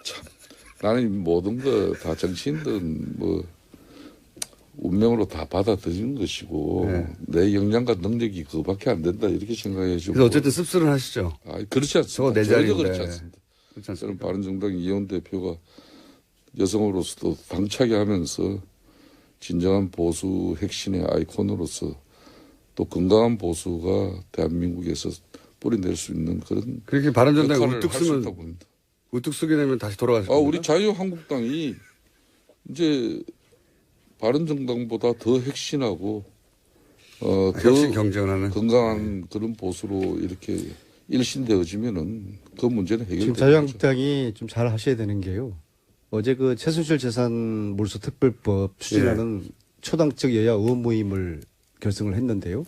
참, 나는 모든 거 다 정치인들은 뭐 운명으로 다 받아들이는 것이고 네. 내 역량과 능력이 그거밖에 안 된다 이렇게 생각해주고. 그래서 어쨌든 씁쓸은 하시죠. 그렇지 않습니다. 저거 내 전혀 자리인데. 그렇지 않습니다. 그렇지 저는 않습니까? 바른정당 이혜원 대표가 여성으로서도 당차게 하면서 진정한 보수 핵심의 아이콘으로서 또 건강한 보수가 대한민국에서 뿌리낼 수 있는 그런 그렇게 바른정당이 역할을 우뚝 할 수 있다고 쓰면, 봅니다. 우뚝 쓰게 되면 다시 돌아가실 겁니다. 우리 자유한국당이 이제 바른정당보다 더 핵심하고 혁신 더 경쟁을 하는. 건강한 그런 보수로 이렇게 일신되어지면은 그 문제는 지금 해결되는 거죠. 자유한국당이 좀 잘 하셔야 되는 게요. 어제 그 최순실 재산 몰수 특별법 추진하는 초당적 여야 의원 모임을 결성을 했는데요.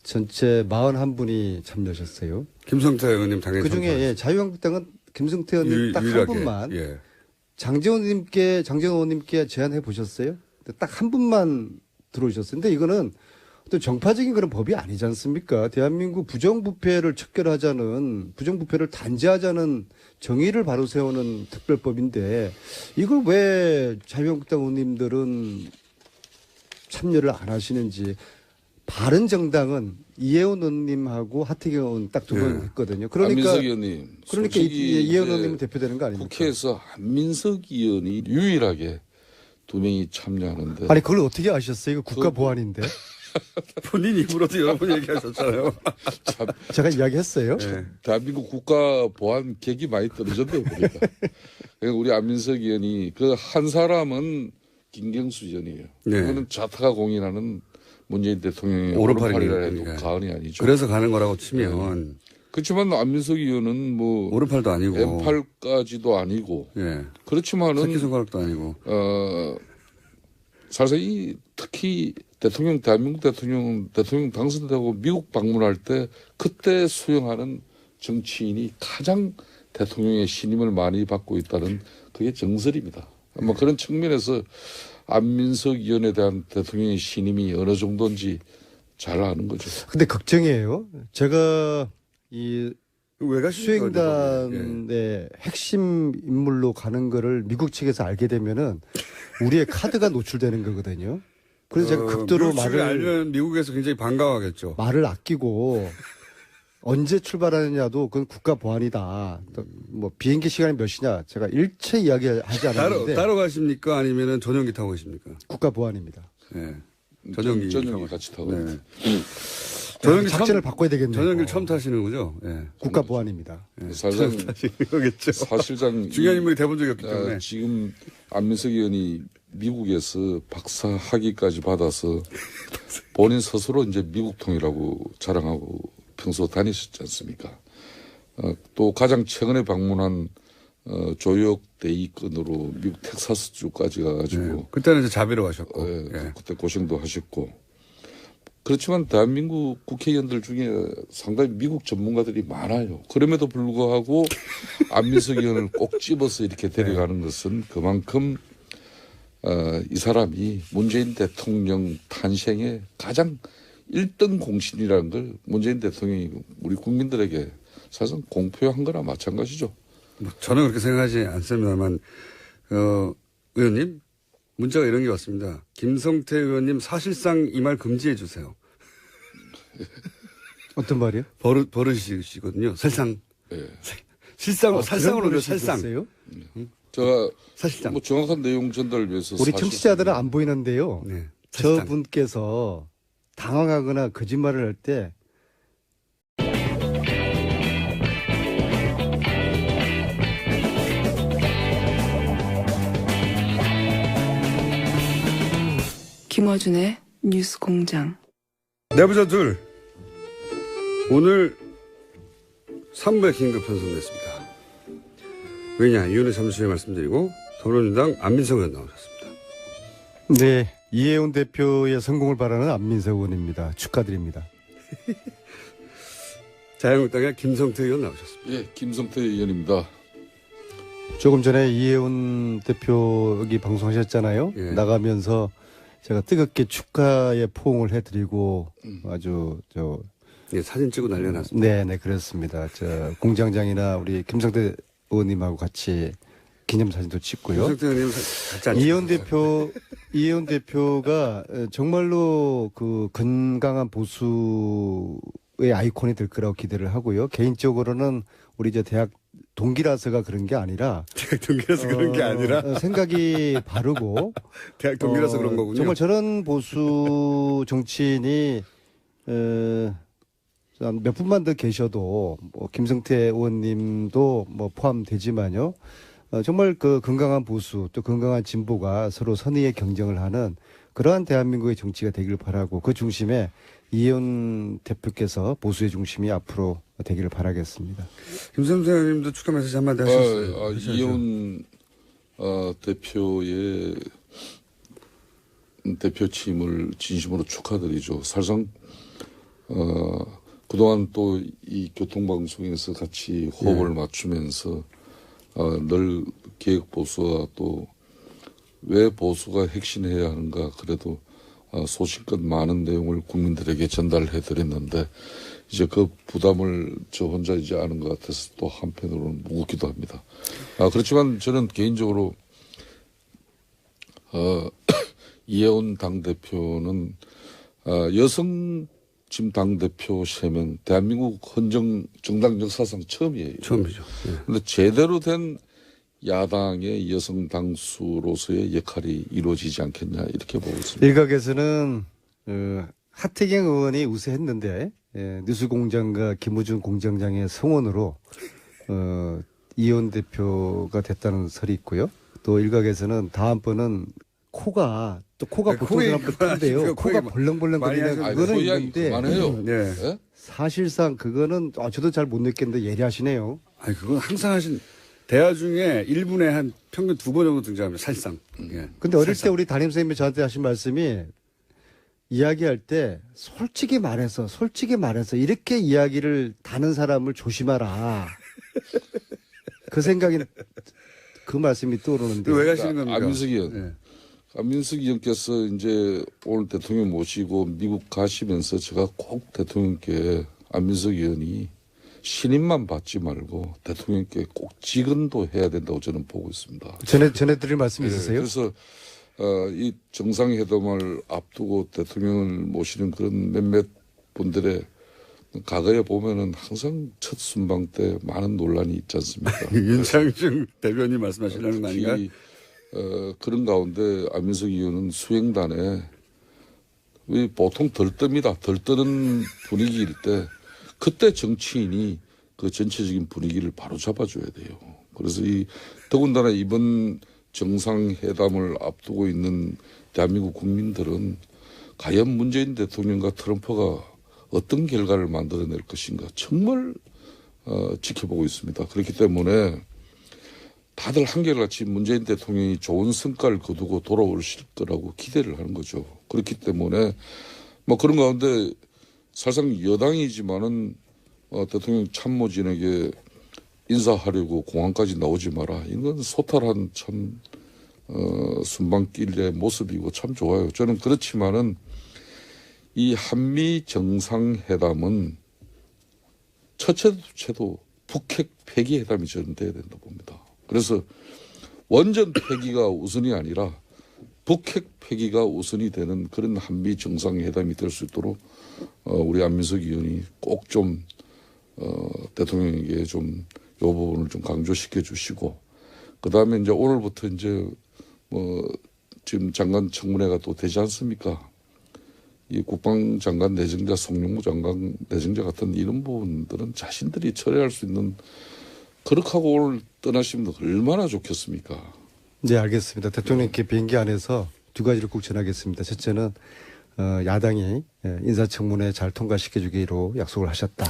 전체 41분이 참여하셨어요. 김성태 의원님 당연히. 그중에 자유한국당은 김승태 의원님 딱 한 유일하게. 분만 예. 장재원 의원님께 제안해 보셨어요? 딱 한 분만 들어오셨어요. 근데 이거는 어떤 정파적인 그런 법이 아니지 않습니까? 대한민국 부정부패를 척결하자는, 부정부패를 단죄하자는 정의를 바로 세우는 특별법인데 이걸 왜 자유한국당 의원님들은 참여를 안 하시는지. 바른정당은 이혜원 의원님하고 하태경 의원 딱 두 분 했거든요. 그러니까 안민석 의원님, 솔직히 이혜원 이제 의원님은 대표되는 거 아닙니까? 국회에서 안민석 의원이 유일하게 2명이 참여하는데 아니 그걸 어떻게 아셨어요? 이거 국가보안인데. 본인 입으로도 여러 번 얘기하셨잖아요. 참 제가 이야기했어요. 네. 대한민국 국가 보안 객이 많이 떨어졌네요 보니까. 그러니까 우리 안민석 의원이 그 한 사람은 김경수 의원이에요. 네. 그거는 자타가 공인하는 문재인 대통령의 오른팔이니까. 오른팔이라 해도 과언이 아니죠. 그래서 가는 거라고 치면 그렇지만 안민석 의원은 뭐 오른팔도 아니고. 왼팔까지도 아니고 예. 그렇지만은 새끼손가락도 아니고. 사실 특히 대한민국 대통령 당선되고 미국 방문할 때 그때 수용하는 정치인이 가장 대통령의 신임을 많이 받고 있다는 그게 정설입니다. 아마 그런 측면에서 안민석 의원에 대한 대통령의 신임이 어느 정도인지 잘 아는 거죠. 근데 걱정이에요. 제가 이 왜 가십니까? 수행단의 핵심 인물로 가는 거를 미국 측에서 알게 되면은 우리의 카드가 노출되는 거거든요. 그래서 제가 극도로 말을 알면 미국에서 굉장히 반가워하겠죠. 말을 아끼고 언제 출발하느냐도 그건 국가 보안이다. 뭐 비행기 시간이 몇 시냐 제가 일체 이야기하지 않았는데 따로 가십니까? 아니면은 전용기 타고 계십니까? 국가 보안입니다. 예. 전용기 전용기 같이 타고. 네. 전용기 작전을 바꿔야 되겠네요. 전용기를 처음 타시는 거죠? 예. 국가 보안입니다. 사실상 타시는 거겠죠. 사실상 중요한 인물이 돼본 적이 없기 때문에. 지금 안민석 의원이 미국에서 박사 학위까지 받아서 본인 스스로 이제 미국 통이라고 자랑하고 평소 다니셨지 않습니까? 또 가장 최근에 방문한 조혁 대위권으로 미국 텍사스주까지 가가지고 네. 그때는 이제 자비로 가셨고. 예. 그때 고생도 하셨고 그렇지만 대한민국 국회의원들 중에 상당히 미국 전문가들이 많아요. 그럼에도 불구하고 안민석 의원을 꼭 집어서 이렇게 데려가는 것은 그만큼 이 사람이 문재인 대통령 탄생의 가장 1등 공신이라는 걸 문재인 대통령이 우리 국민들에게 사실상 공표한 거나 마찬가지죠. 뭐 저는 그렇게 생각하지 않습니다만, 의원님, 문자가 이런 게 왔습니다. 김성태 의원님 사실상 이 말 금지해 주세요. 어떤 말이요? 버릇이시거든요. 살상. 예. 실상으로, 그런 살상으로 버릇이 살상. 있었어요? 제가 사실상. 뭐 정확한 내용 전달을 위해서 우리 사실상 청취자들은 안 보이는데요. 네. 사실상. 저분께서 당황하거나 거짓말을 할 때 김어준의 뉴스 공장. 내부자 둘. 오늘 3부에 긴급 편성됐습니다. 왜냐, 이유는 잠시 후에 말씀드리고, 더불어민주당 안민석 의원 나오셨습니다. 네, 이해운 대표의 성공을 바라는 안민석 의원입니다. 축하드립니다. 자유한국당의 김성태 의원 나오셨습니다. 예, 김성태 의원입니다. 조금 전에 이해운 대표 여기 방송하셨잖아요. 예. 나가면서 제가 뜨겁게 축하의 포옹을 해드리고 아주 예, 사진 찍고 난리가 났습니다. 네, 그렇습니다. 공장장이나 우리 김성태 의원님하고 같이 기념사진도 찍고요. 김성태 의원님 같이 앉으세요. 이해운 대표가 정말로 그 건강한 보수의 아이콘이 될 거라고 기대를 하고요. 개인적으로는 우리 대학 동기라서가 그런 게 아니라 대학 동기라서 그런 게 아니라 생각이 바르고 대학 동기라서 그런 거군요. 정말 저런 보수 정치인이 몇 분만 더 계셔도 뭐 김성태 의원님도 뭐 포함되지만요. 정말 그 건강한 보수 또 건강한 진보가 서로 선의의 경쟁을 하는 그러한 대한민국의 정치가 되기를 바라고 그 중심에 이해운 대표께서 보수의 중심이 앞으로 되기를 바라겠습니다. 김성태 의원님도 축하 메시지 한마디 하셨어요. 이해운 대표의 대표 취임을 진심으로 축하드리죠. 사실상 그동안 또 이 교통방송에서 같이 호흡을 맞추면서 늘 개혁 보수와 또 왜 보수가 핵심해야 하는가 그래도 소신껏 많은 내용을 국민들에게 전달해 드렸는데 이제 그 부담을 저 혼자 이제 아는 것 같아서 또 한편으로는 무겁기도 합니다. 그렇지만 저는 개인적으로 이해운 당대표는 여성 지금 당대표 3명 대한민국 정당 역사상 처음이에요. 처음이죠. 그런데 제대로 된 야당의 여성 당수로서의 역할이 이루어지지 않겠냐 이렇게 보고 있습니다. 일각에서는 하태경 의원이 우세했는데 뉴스공장과 김우중 공장장의 성원으로 이해운 대표가 됐다는 설이 있고요. 또 일각에서는 다음번은 코가 보통 사람들 큰데요. 코가 벌렁벌렁 거리는 그거는 있는데 그만해요. 네. 예? 사실상 그거는 저도 잘 못 느꼈는데 예리하시네요. 아니, 그건 항상 하신, 대화 중에 1분에 한 평균 2번 정도 등장합니다, 사실상. 예. 근데 어릴 때 우리 담임선생님이 저한테 하신 말씀이 이야기할 때 솔직히 말해서 이렇게 이야기를 다는 사람을 조심하라. 그 생각이, 그 말씀이 떠오르는데. 왜 가시는 겁니까? 안민석 의원. 네. 안민석 의원께서 이제 오늘 대통령 모시고 미국 가시면서 제가 꼭 대통령께 안민석 의원이 신임만 받지 말고 대통령께 꼭 직언도 해야 된다고 저는 보고 있습니다. 전해드릴 말씀 있으세요? 그래서 이 정상회담을 앞두고 대통령을 모시는 그런 몇몇 분들의 과거에 보면은 항상 첫 순방 때 많은 논란이 있지 않습니까? 윤창중 대변인 말씀하시려는 거 아닌가요? 특히 그런 가운데 안민석 의원은 수행단에 보통 덜뜹니다. 덜뜨는 분위기일 때 그때 정치인이 그 전체적인 분위기를 바로 잡아줘야 돼요. 그래서 더군다나 이번 정상회담을 앞두고 있는 대한민국 국민들은 과연 문재인 대통령과 트럼프가 어떤 결과를 만들어낼 것인가 정말 지켜보고 있습니다. 그렇기 때문에 다들 한결같이 문재인 대통령이 좋은 성과를 거두고 돌아오실 거라고 기대를 하는 거죠. 그렇기 때문에 뭐 그런 가운데 사실상 여당이지만은 대통령 참모진에게 인사하려고 공항까지 나오지 마라. 이건 소탈한 참 순방길의 모습이고 참 좋아요. 저는 그렇지만은 이 한미 정상회담은 첫째도 둘째도 북핵 폐기 회담이 저는 돼야 된다 봅니다. 그래서 원전 폐기가 우선이 아니라 북핵 폐기가 우선이 되는 그런 한미 정상회담이 될 수 있도록 우리 안민석 의원이 꼭 좀 대통령에게 좀 이 부분을 좀 강조시켜 주시고 그 다음에 이제 오늘부터 이제 뭐 지금 장관 청문회가 또 되지 않습니까? 이 국방장관 내정자, 송영무 장관 내정자 같은 이런 부분들은 자신들이 처리할 수 있는 그렇게 하고 오늘 떠나시면 얼마나 좋겠습니까? 네, 알겠습니다. 대통령께 비행기 안에서 두 가지를 꼭 전하겠습니다. 첫째는 야당이 인사청문회 잘 통과시켜주기로 약속을 하셨다.